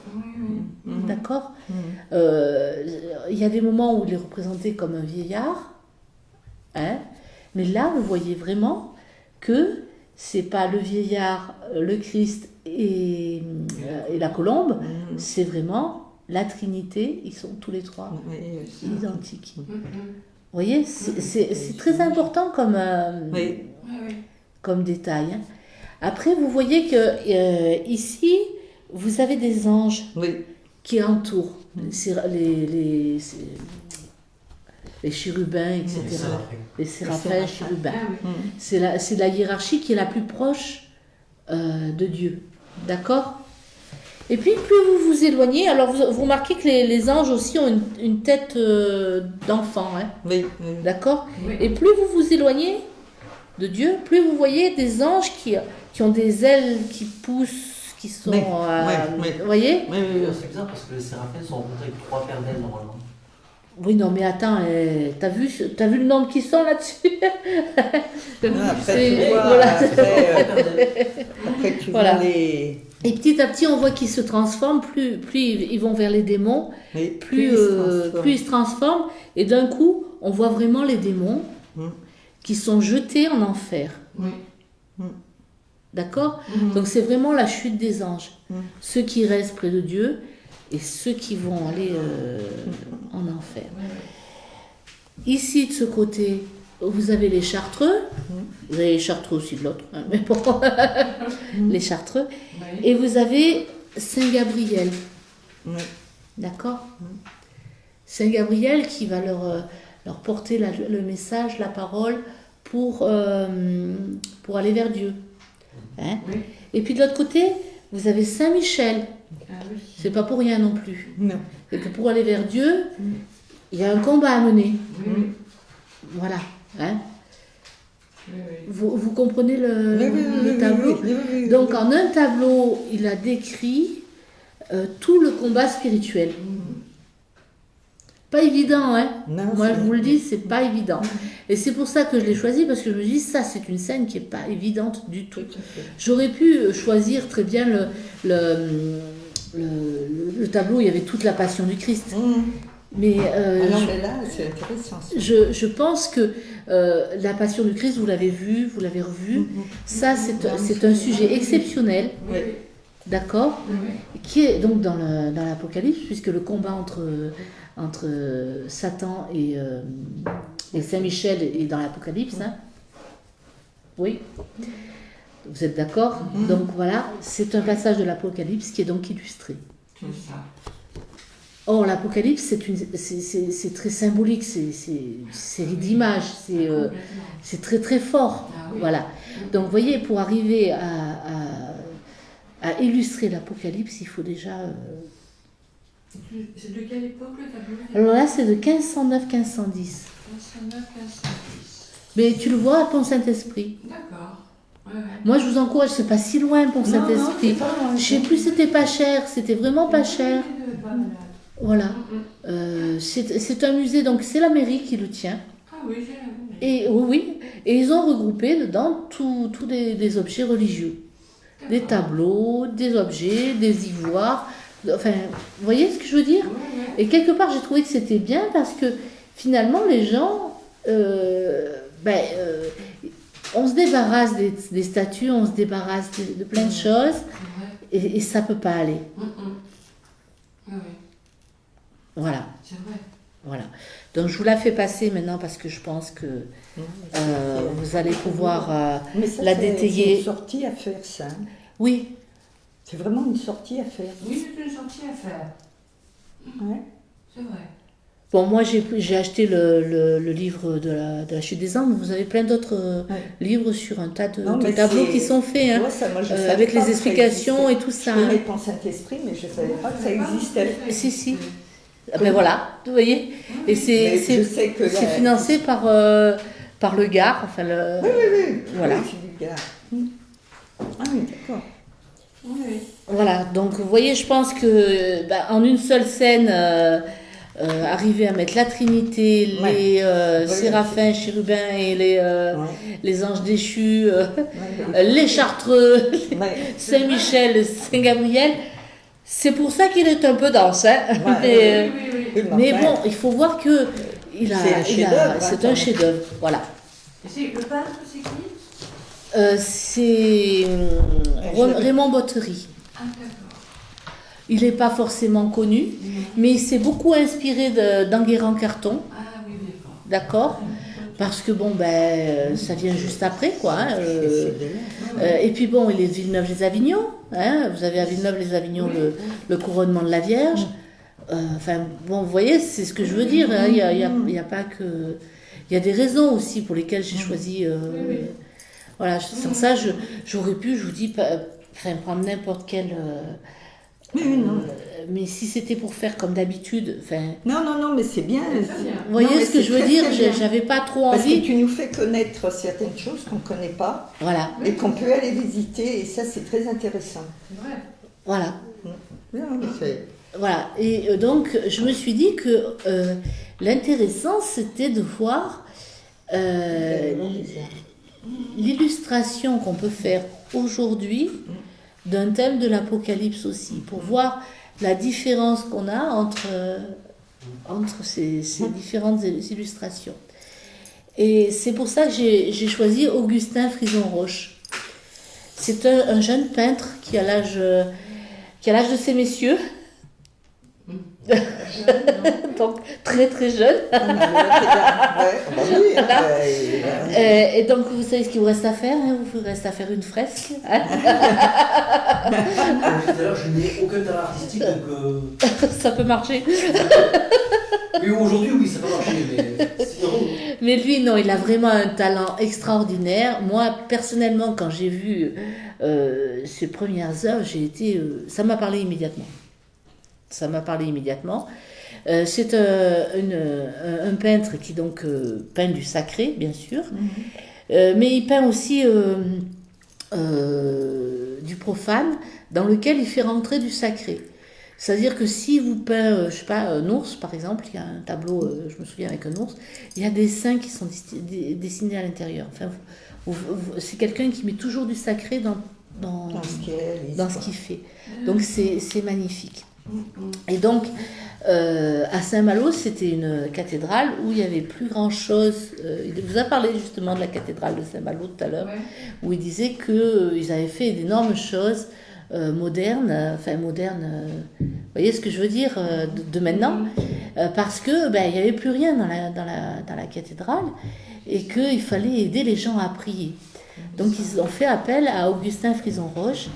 D'accord? Il y a des moments où il est représenté comme un vieillard, hein, mais là, vous voyez vraiment que c'est pas le vieillard, le Christ et la colombe, c'est vraiment la Trinité, ils sont tous les 3 identiques. Vous voyez, c'est très important comme détail. Hein. Après, vous voyez que ici, vous avez des anges qui entourent les chérubins, etc. Les séraphins, chérubins. C'est la hiérarchie qui est la plus proche de Dieu. D'accord? Et puis, plus vous vous éloignez, alors vous remarquez que les anges aussi ont une tête d'enfant. Hein. D'accord? Et plus vous vous éloignez de Dieu, plus vous voyez des anges qui ont des ailes qui poussent, qui sont... Vous voyez? C'est bizarre parce que les séraphins sont rencontrés avec 3 paires d'ailes normalement. Oui, non, mais attends, t'as vu le nombre qui sont là-dessus? Après, tu vois les... Et petit à petit, on voit qu'ils se transforment, plus ils vont vers les démons, plus ils se transforment. Et d'un coup, on voit vraiment les démons qui sont jetés en enfer. Oui. D'accord? Donc c'est vraiment la chute des anges. Mm. Ceux qui restent près de Dieu et ceux qui vont aller en enfer. Ici, de ce côté, vous avez les Chartreux. Vous avez les Chartreux aussi de l'autre, hein, mais bon, les Chartreux. Oui. Et vous avez Saint-Gabriel. Oui. D'accord? Saint-Gabriel qui va leur porter le message, la parole pour aller vers Dieu. Hein? Oui. Et puis de l'autre côté, vous avez Saint-Michel. Ah oui. C'est pas pour rien non plus. Non. Et que pour aller vers Dieu, il y a un combat à mener. Oui, oui. Voilà. Hein? Oui, oui. Vous comprenez le Oui, tableau? oui, oui, oui, oui. Donc en un tableau, il a décrit tout le combat spirituel. Pas évident, hein? Non, Moi, c'est- je vous le dis, c'est pas évident. Et c'est pour ça que je l'ai choisi, parce que je me dis, ça, c'est une scène qui est pas évidente du tout. Tout à fait. J'aurais pu choisir très bien le tableau, il y avait toute la passion du Christ. Mais Ah non, mais là, c'est intéressant. ça. je pense que la passion du Christ, vous l'avez vu, vous l'avez revu. Ça, c'est un sujet exceptionnel, Oui, d'accord? oui, oui. Qui est donc dans l'Apocalypse, puisque le combat entre Satan et Saint-Michel est dans l'Apocalypse. Hein. Oui. Vous êtes d'accord? Donc voilà, c'est un passage de l'Apocalypse qui est donc illustré. C'est ça. Or, l'Apocalypse, c'est très symbolique, c'est une série d'images, Complètement. c'est très très fort. Ah oui. Voilà. Donc, vous voyez, pour arriver à illustrer l'Apocalypse, il faut déjà... C'est de quelle époque le tableau? Alors là, c'est de 1509-1510. 1509, 1510. Mais tu le vois à Pont-Saint-Esprit. D'accord. Ouais, ouais. Moi, je vous encourage, c'est pas si loin, Pont-Saint-Esprit. c'est pas loin. Je sais plus, c'était pas cher, c'était vraiment pas cher. Pas malade. Voilà. C'est un musée, donc c'est la mairie qui le tient. Ah oui, j'ai la vu. Et oui, et ils ont regroupé dedans tous des objets religieux. Des tableaux, des objets, des ivoires. Enfin, vous voyez ce que je veux dire? Ouais, ouais. Et quelque part, j'ai trouvé que c'était bien parce que finalement, les gens, on se débarrasse des statues, on se débarrasse de plein de choses C'est vrai. et ça peut pas aller. Oui, oui. Voilà, C'est vrai. voilà. Donc, je vous la fais passer maintenant parce que je pense que vous allez pouvoir Mais ça, la c'est détailler. une sortie à faire, ça. hein. Oui, C'est vraiment une sortie à faire. Oui, c'est une sortie à faire. Ouais. C'est vrai. bon, moi j'ai acheté le livre de la chute des anges. Vous avez plein d'autres Ouais. livres sur un tas de Non, mais tableaux c'est- qui sont faits, hein, Moi, ça, moi, je savais avec pas les que ça explications existait. et tout ça. Je connais hein. Pont-Saint-Esprit, mais je ne savais pas que ça existait. Si. Ah ben voilà, vous voyez. Et Mais c'est je sais que c'est la- financé par le Gard. Enfin, voilà. Oui, c'est du gars. Ah oui, d'accord. Oui. Voilà, donc vous voyez, je pense que en une seule scène, arriver à mettre la Trinité, Ouais. les séraphins, chérubins et les anges déchus, les Chartreux, Ouais. Saint-Michel, Saint-Gabriel, c'est pour ça qu'il est un peu dense. Hein. Ouais, mais Oui, oui, oui. Oui, mais enfin, bon, il faut voir que C'est un chef-d'œuvre, c'est hein, un chef-d'œuvre. Voilà. Et c'est le peintre, c'est qui? C'est Raymond Bottery. Ah, d'accord. Il n'est pas forcément connu, mais il s'est beaucoup inspiré d'Enguerrand Carton, Ah oui, d'accord. d'accord? Parce que bon, ça vient juste après, quoi. Hein, c'est de là. et puis bon, il est de Villeneuve-les-Avignon. Hein, vous avez à Villeneuve-les-Avignon le couronnement de la Vierge. Enfin, bon, vous voyez, c'est ce que je veux dire. Hein, il y a pas que... Il y a des raisons aussi pour lesquelles j'ai choisi... Voilà, sans ça, j'aurais pu, je vous dis, prendre n'importe quel... mais si c'était pour faire comme d'habitude, enfin, Non, mais c'est bien. très bien. vous voyez Non, mais ce que c'est je veux très, dire, très bien. j'avais pas trop Parce que envie. tu nous fais connaître certaines choses qu'on ne connaît pas Voilà, et qu'on peut aller visiter, et ça, c'est très intéressant. C'est vrai. voilà, Non, mais c'est- voilà. Et donc, je me suis dit que l'intéressant, c'était de voir l'illustration qu'on peut faire aujourd'hui d'un thème de l'Apocalypse aussi, pour voir la différence qu'on a entre ces différentes illustrations. Et c'est pour ça que j'ai choisi Augustin Frison-Roche. C'est un jeune peintre qui a l'âge de ces messieurs. Donc très très jeune. Et donc vous savez ce qu'il vous reste à faire, hein, vous reste à faire une fresque. Comme je disais tout à l'heure, je n'ai aucun talent artistique, donc... Ça peut marcher. Mais aujourd'hui, oui, ça peut marcher, mais sinon... Mais lui, non, il a vraiment un talent extraordinaire. Moi, personnellement, quand j'ai vu ses premières œuvres, ça m'a parlé immédiatement. Ça m'a parlé immédiatement. C'est un peintre qui donc peint du sacré, bien sûr, mais il peint aussi du profane, dans lequel il fait rentrer du sacré. C'est-à-dire que si vous peint, je sais pas, un ours par exemple, il y a un tableau, je me souviens avec un ours, il y a des saints qui sont dessinés à l'intérieur. Enfin, c'est quelqu'un qui met toujours du sacré dans ce qu'il fait. Donc c'est magnifique. Et donc, à Saint-Malo, c'était une cathédrale où il n'y avait plus grand-chose. Il vous a parlé justement de la cathédrale de Saint-Malo tout à l'heure, où il disait qu'ils avaient fait d'énormes choses modernes, vous voyez ce que je veux dire, de maintenant, parce que il n'y avait plus rien dans la cathédrale et qu'il fallait aider les gens à prier. Donc, ils ont fait appel à Augustin Frison-Roche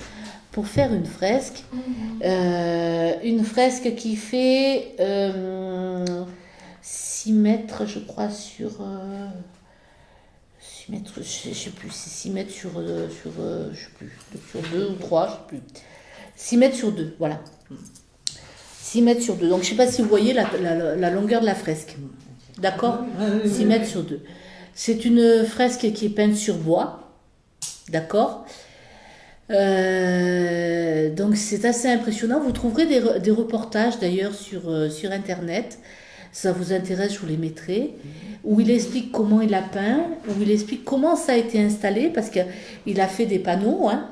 pour faire une fresque. Une fresque qui fait 6 mètres, je crois, sur... 6 mètres, je ne sais plus, c'est 6 mètres sur 2 ou 3, je ne sais plus. 6 mètres sur 2, voilà. 6 mètres sur 2. Donc, je ne sais pas si vous voyez la longueur de la fresque. D'accord ? 6 mètres sur 2. C'est une fresque qui est peinte sur bois. D'accord ? Donc c'est assez impressionnant. Vous trouverez des reportages d'ailleurs sur internet. Ça vous intéresse, je vous les mettrai. Où il explique comment il a peint, où il explique comment ça a été installé, parce qu'il a fait des panneaux, hein.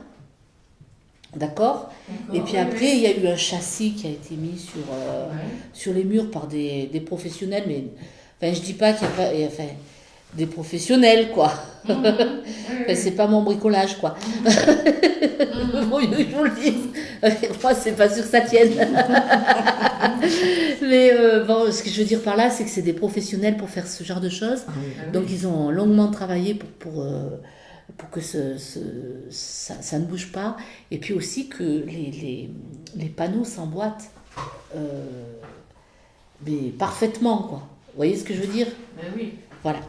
D'accord. Et puis après, il y a eu un châssis qui a été mis sur les murs par des professionnels, mais enfin, je dis pas qu'il n'y a pas. Enfin, des professionnels, quoi. Enfin, c'est pas mon bricolage, quoi. Je vous le dis. Moi, c'est pas sûr que ça tienne. Mais bon, ce que je veux dire par là, c'est que c'est des professionnels pour faire ce genre de choses. Donc, ils ont longuement travaillé pour que ça ne bouge pas. Et puis aussi que les panneaux s'emboîtent mais parfaitement, quoi. Vous voyez ce que je veux dire ? Ben oui. Voilà.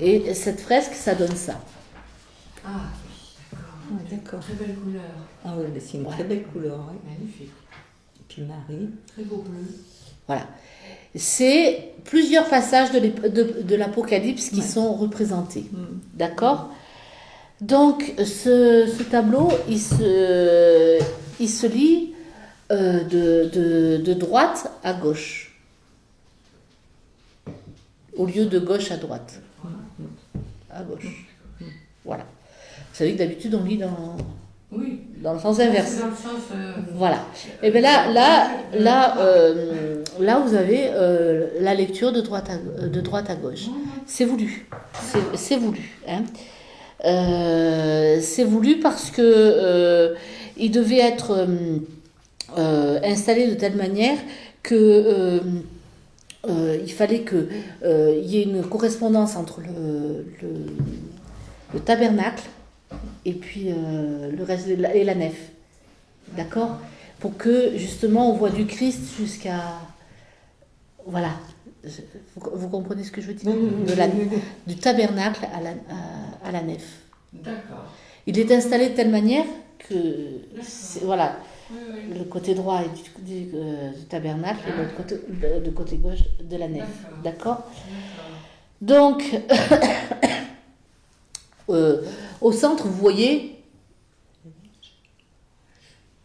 Et cette fresque, ça donne ça. Ah oui, D'accord. très belle couleur. Ah oui, mais c'est une très belle couleur. Ouais. Magnifique. Et puis Marie. Très beau bleu. Voilà. C'est plusieurs passages de l'Apocalypse qui sont représentés. D'accord ? Donc, ce tableau, il se lit de droite à gauche, au lieu de gauche à droite. À gauche. Voilà. Vous savez que d'habitude, on lit dans le sens inverse. Dans le sens... Voilà. Et bien là, vous avez la lecture de droite à gauche. C'est voulu. C'est voulu. Hein. C'est voulu parce que il devait être installé de telle manière que il fallait qu'il y ait une correspondance entre le tabernacle et puis le reste et la nef. D'accord ? Pour que justement on voit du Christ jusqu'à... Voilà. Vous comprenez ce que je veux dire ? Du tabernacle à la nef. D'accord. Il est installé de telle manière que... Voilà. Oui. Le côté droit est du tabernacle et l'autre côté, le côté gauche de la nef. D'accord ? Donc, au centre, vous voyez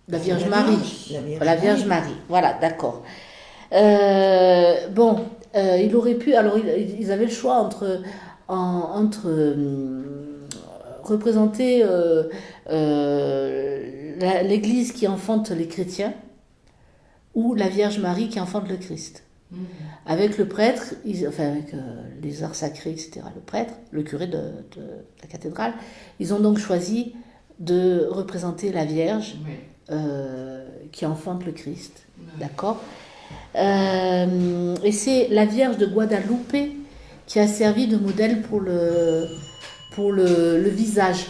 la Vierge Marie. La Vierge Marie. Voilà, d'accord. Bon, il aurait pu... Alors, ils avaient le choix entre représenter l'Église qui enfante les chrétiens ou la Vierge Marie qui enfante le Christ. Avec le prêtre, avec les arts sacrés, etc., le prêtre, le curé de la cathédrale, ils ont donc choisi de représenter la Vierge qui enfante le Christ. D'accord. Et c'est la Vierge de Guadalupe qui a servi de modèle pour le visage.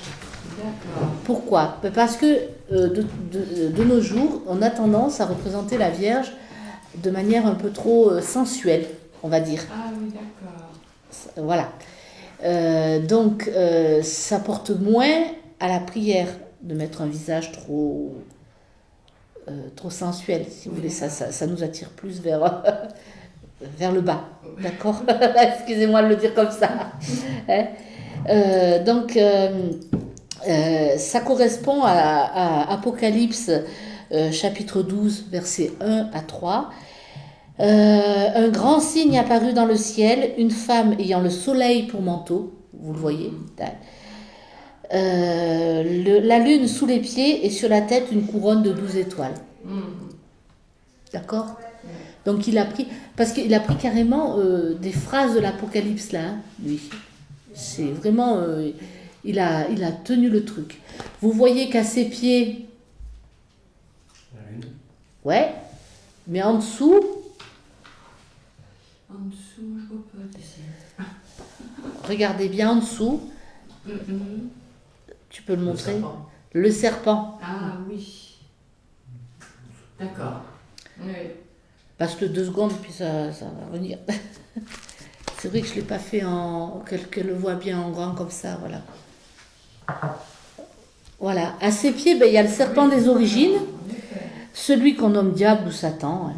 D'accord. Pourquoi? Parce que de nos jours, on a tendance à représenter la Vierge de manière un peu trop sensuelle, on va dire. Ah oui, d'accord. Voilà. Donc, ça porte moins à la prière de mettre un visage trop sensuel, si vous voulez. Ça nous attire plus vers le bas. D'accord. Excusez-moi de le dire comme ça. Donc, ça correspond à Apocalypse chapitre 12, versets 1 à 3. Un grand signe apparut dans le ciel, une femme ayant le soleil pour manteau, vous le voyez, la lune sous les pieds et sur la tête une couronne de 12 étoiles. D'accord? Donc il a pris, parce qu'il a pris carrément des phrases de l'Apocalypse là, lui. C'est vraiment, il a tenu le truc. Vous voyez qu'à ses pieds, La lune. ouais, mais en dessous, En dessous, je vois pas d'ici. regardez bien en dessous, tu peux le montrer, serpent. le serpent. Ah oui. D'accord. Oui. Passe le 2 secondes, puis ça va revenir. C'est vrai que je ne l'ai pas fait qu'elle le voit bien en grand comme ça, voilà. Voilà, à ses pieds, il y a le serpent des origines, celui qu'on nomme diable ou Satan.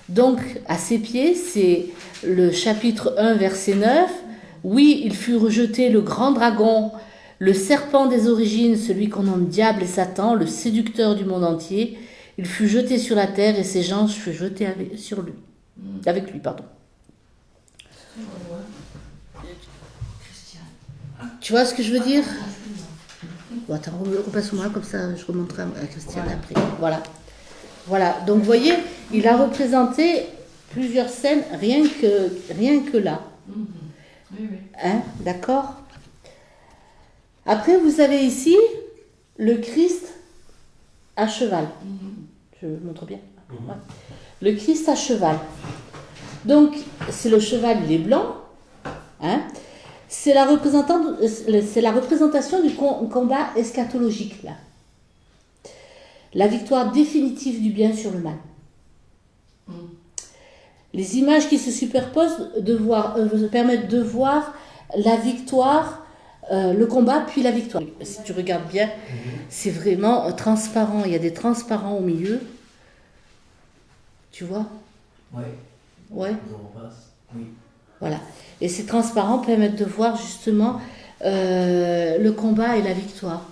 Donc, à ses pieds, c'est le chapitre 1, verset 9. Oui, il fut rejeté le grand dragon, le serpent des origines, celui qu'on nomme diable et Satan, le séducteur du monde entier. Il fut jeté sur la terre et ses gens furent jetés avec lui. Pardon. Tu vois ce que je veux dire? Bon, attends, repasse-moi comme ça, je remonterai à Christiane après. Voilà. Donc, vous voyez, il a représenté plusieurs scènes rien que là. Oui. Hein, d'accord? Après, vous avez ici le Christ à cheval. Je montre bien. Ouais. Le Christ à cheval. Donc, c'est le cheval, il est blanc. Hein? C'est la représentation du combat eschatologique, là. La victoire définitive du bien sur le mal. Les images qui se superposent permettent de voir la victoire, le combat, puis la victoire. Si tu regardes bien, c'est vraiment transparent. Il y a des transparents au milieu. Tu vois? Ouais. Ouais. Oui. Voilà. Et ces transparents permettent de voir justement le combat et la victoire.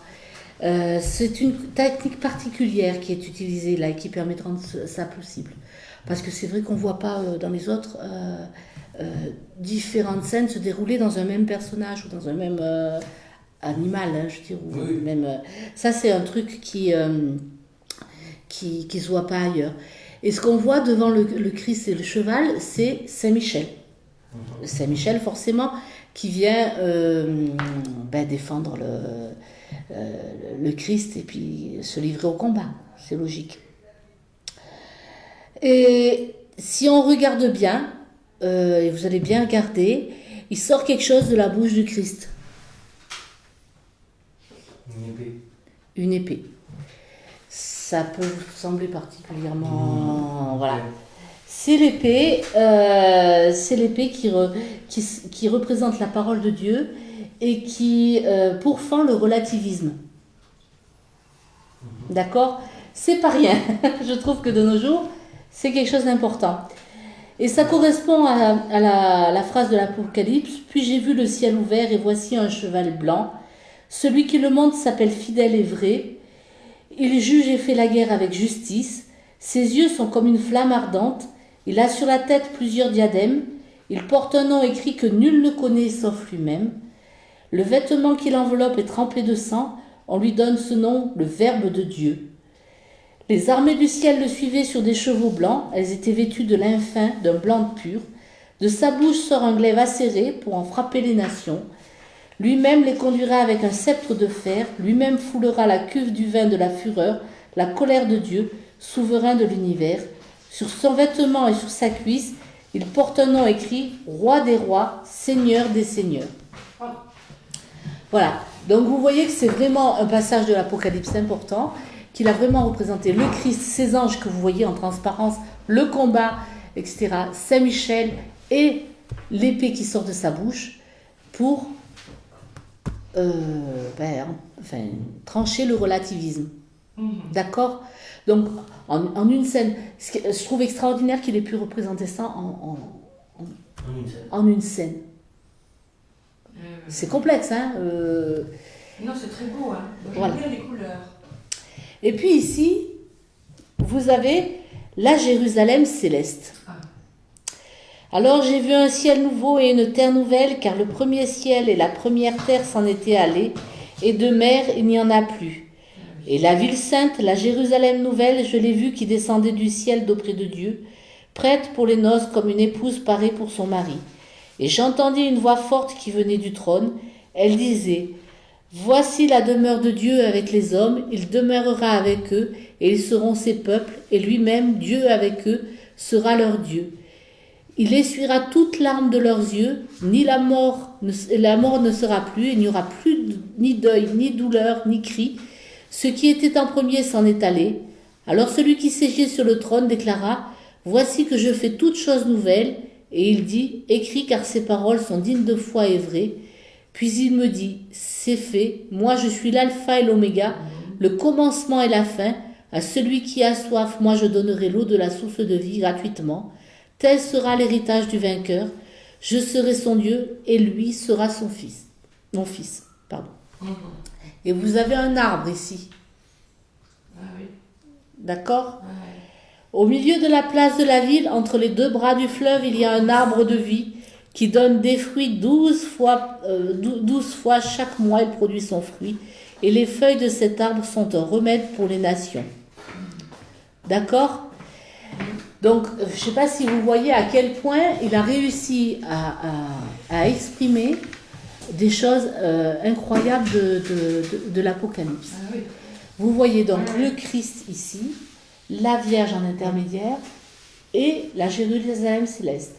C'est une technique particulière qui est utilisée là et qui permet de rendre ça possible. Parce que c'est vrai qu'on ne voit pas dans les autres différentes scènes se dérouler dans un même personnage ou dans un même animal, hein, je dirais. Ou même, ça, c'est un truc qui ne se voit pas ailleurs. Et ce qu'on voit devant le Christ et le cheval, c'est Saint-Michel. Saint-Michel, forcément, qui vient défendre le Christ et puis se livrer au combat. C'est logique. Et si on regarde bien, et vous allez bien regarder, il sort quelque chose de la bouche du Christ. Une épée. Ça peut vous sembler particulièrement... Voilà. C'est l'épée qui représente la parole de Dieu et qui pourfend le relativisme. D'accord? C'est pas rien. Je trouve que de nos jours, c'est quelque chose d'important. Et ça correspond à la phrase de l'Apocalypse. Puis j'ai vu le ciel ouvert et voici un cheval blanc. Celui qui le monte s'appelle fidèle et vrai. Il juge et fait la guerre avec justice. Ses yeux sont comme une flamme ardente. Il a sur la tête plusieurs diadèmes. Il porte un nom écrit que nul ne connaît sauf lui-même. Le vêtement qui l'enveloppe est trempé de sang. On lui donne ce nom, le Verbe de Dieu. Les armées du ciel le suivaient sur des chevaux blancs. Elles étaient vêtues de lin fin, d'un blanc pur. De sa bouche sort un glaive acéré pour en frapper les nations. Lui-même les conduira avec un sceptre de fer. Lui-même foulera la cuve du vin de la fureur, la colère de Dieu, souverain de l'univers. Sur son vêtement et sur sa cuisse, il porte un nom écrit « Roi des rois, Seigneur des seigneurs ». Voilà. Donc vous voyez que c'est vraiment un passage de l'Apocalypse important, qu'il a vraiment représenté le Christ, ces anges que vous voyez en transparence, le combat, etc., Saint-Michel et l'épée qui sort de sa bouche pour trancher le relativisme. D'accord? Donc, en une scène, je trouve extraordinaire qu'il ait pu représenter ça en une scène. C'est complexe, hein? Non, c'est très beau, hein. Voilà. J'aime bien les couleurs. Et puis ici, vous avez la Jérusalem céleste. Alors j'ai vu un ciel nouveau et une terre nouvelle, car le premier ciel et la première terre s'en étaient allés, et de mer il n'y en a plus. Et la ville sainte, la Jérusalem nouvelle, je l'ai vue qui descendait du ciel d'auprès de Dieu, prête pour les noces comme une épouse parée pour son mari. Et j'entendis une voix forte qui venait du trône. Elle disait, « Voici la demeure de Dieu avec les hommes, il demeurera avec eux, et ils seront ses peuples, et lui-même, Dieu avec eux, sera leur Dieu. Il essuiera toute larme de leurs yeux, ni la mort ne sera plus, il n'y aura plus ni deuil, ni douleur, ni cri. Ce qui était en premier s'en est allé. Alors celui qui siégeait sur le trône déclara, « Voici que je fais toutes choses nouvelles. » Et il dit, « Écris car ces paroles sont dignes de foi et vraies. » Puis il me dit, « C'est fait, moi je suis l'alpha et l'oméga, le commencement et la fin. À celui qui a soif, moi je donnerai l'eau de la source de vie gratuitement. Tel sera l'héritage du vainqueur. Je serai son Dieu et lui sera son fils. » Mon fils, pardon. Et vous avez un arbre ici. Ah oui. D'accord? Ouais. Au milieu de la place de la ville, entre les deux bras du fleuve, il y a un arbre de vie qui donne des fruits 12 fois chaque mois, il produit son fruit. Et les feuilles de cet arbre sont un remède pour les nations. D'accord? Donc, je ne sais pas si vous voyez à quel point il a réussi à exprimer des choses incroyables de l'Apocalypse. Ah oui. Vous voyez donc le Christ ici, la Vierge en intermédiaire et la Jérusalem céleste.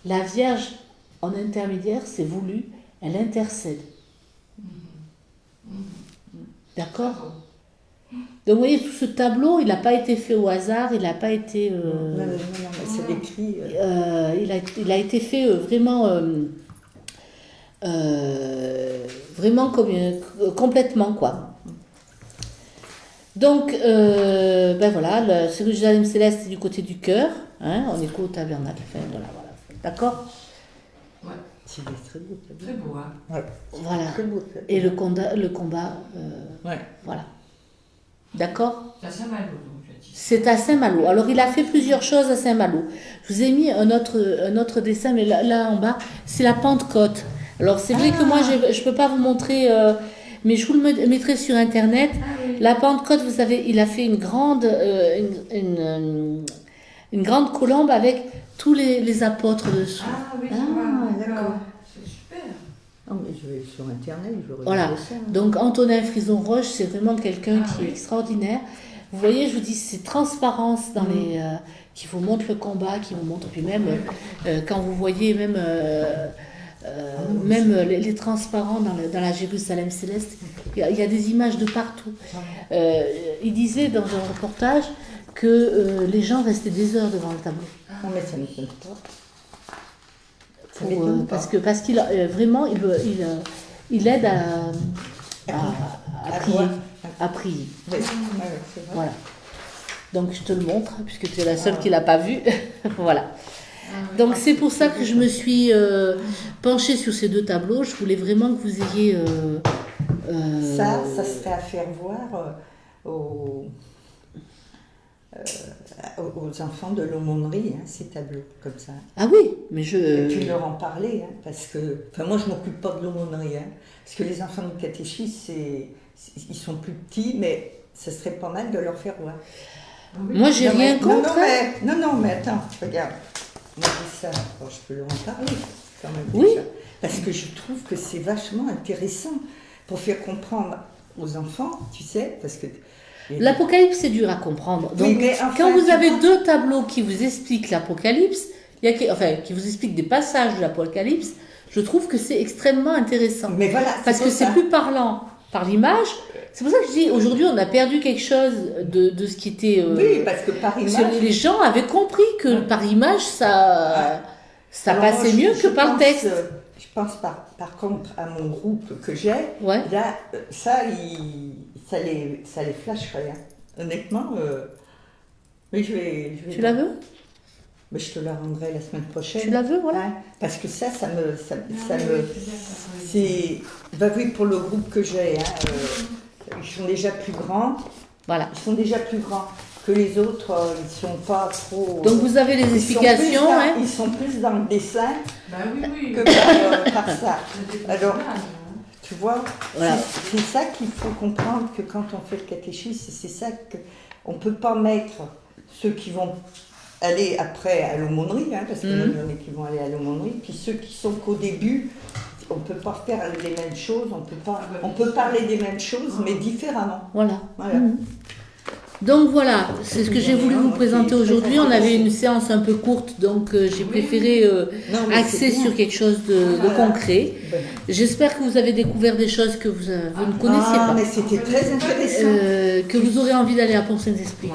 La Vierge en intermédiaire, c'est voulu, elle intercède. D'accord? Donc vous voyez, tout ce tableau, il n'a pas été fait au hasard, il n'a pas été... Non, mais c'est décrit. Il a été fait vraiment comme complètement, quoi. Donc, ben voilà, le Jérusalem céleste est du côté du cœur, hein, on est qu'au tabernacle. Enfin, voilà. D'accord? Ouais. C'est très beau. Très beau, hein. Ouais. Voilà. Très beau. Et le combat, Ouais. voilà. D'accord? C'est à Saint-Malo, donc, tu as dit. C'est à Saint-Malo. Alors, il a fait plusieurs choses à Saint-Malo. Je vous ai mis un autre dessin, mais là en bas, c'est la Pentecôte. Alors, c'est vrai que moi, je ne peux pas vous montrer, mais je vous le mettrai sur Internet. Ah oui. La Pentecôte, vous savez, il a fait une grande colombe avec tous les apôtres dessous. Ah oui, d'accord. C'est super. Non, mais je vais sur Internet, je vais Voilà. regarder ça. Donc Antonin Frison-Roche, c'est vraiment quelqu'un qui est extraordinaire. Vous voyez, je vous dis, c'est transparence dans qui vous montre le combat, qui vous montre, puis même quand vous voyez même les transparents dans la Jérusalem céleste, il y a des images de partout. Il disait dans un reportage que les gens restaient des heures devant le tableau. Non, mais ça ne m'étonne pas. Parce qu'il vraiment il aide à prier. Oui. C'est vrai. Voilà. Donc je te le montre puisque tu es la seule qui l'a pas vu. Voilà. Donc c'est pour ça que je me suis penchée sur ces deux tableaux. Je voulais vraiment que vous ayez Ça serait à faire voir aux enfants de l'aumônerie, hein, ces tableaux comme ça. Ah oui, mais Et puis leur en parler, hein, parce que... Enfin, moi, je ne m'occupe pas de l'aumônerie, hein, parce que les enfants de catéchisme, ils sont plus petits, mais ça serait pas mal de leur faire voir. Moi, j'ai Non, rien mais- contre. hein. non, mais attends, regarde. Moi, j'ai ça. Alors, je peux leur en parler quand même. Oui. Déjà. Parce que je trouve que c'est vachement intéressant pour faire comprendre aux enfants, tu sais, parce que. L'Apocalypse, c'est dur à comprendre. Donc, Oui, mais enfin, quand vous tu avez vois- deux tableaux qui vous expliquent l'Apocalypse, qui vous expliquent des passages de l'Apocalypse, je trouve que c'est extrêmement intéressant. Mais voilà. Parce que c'est plus parlant par l'image. C'est pour ça que je dis, aujourd'hui, on a perdu quelque chose de ce qui était... Oui, parce que par parce image. que les gens avaient compris que par image, ça Alors, passait moi, mieux que par pense, texte. Je pense par contre à mon groupe que j'ai. Ouais. Là, ça les flasherait. Hein. Honnêtement, mais je vais. Tu la veux? Mais je te la rendrai la semaine prochaine. Tu la veux, voilà. Hein, parce que ça me. C'est. Bah oui, pour le groupe que j'ai. Hein, ils sont déjà plus grands. Voilà. Ils sont déjà plus grands que les autres. Ils sont pas trop. Donc vous avez les ils sont explications. plus dans- Hein. Ils sont plus dans le dessin Bah oui. que par ça. Alors, Alors, tu vois, Voilà. c'est ça qu'il faut comprendre, que quand on fait le catéchisme, c'est ça qu'on ne peut pas mettre ceux qui vont aller après à l'aumônerie, hein, parce qu'il y en a qui vont aller à l'aumônerie, puis ceux qui sont qu'au début, on ne peut pas faire les mêmes choses, on peut parler des mêmes choses, mais différemment. Voilà. Voilà. Donc voilà, c'est ce que j'ai voulu vous présenter aujourd'hui. On avait une séance un peu courte, donc j'ai préféré Non, mais axer c'est bien. sur quelque chose de Voilà. concret. Ben, J'espère que vous avez découvert des choses que vous ne connaissiez ah, pas, mais c'était très intéressant. que vous aurez envie d'aller à Pont-Saint-Esprit,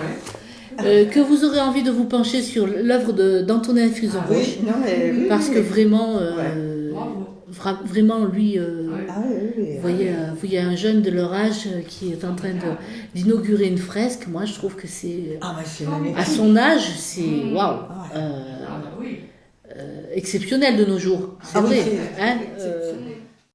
que vous aurez envie de vous pencher sur l'œuvre d'Antonin Frison-Roche, Oui, non, mais, oui, parce oui, que oui. vraiment, Bravo. vraiment lui... Ah, oui, oui, Vous voyez, vous voyez un jeune de leur âge qui est en train d'inaugurer une fresque. Moi, je trouve que c'est... Ah, mais c'est magnifique. À son âge, c'est waouh, Ouais. Ah bah oui. exceptionnel de nos jours. C'est Ah oui, vrai. c'est Hein, exceptionnel.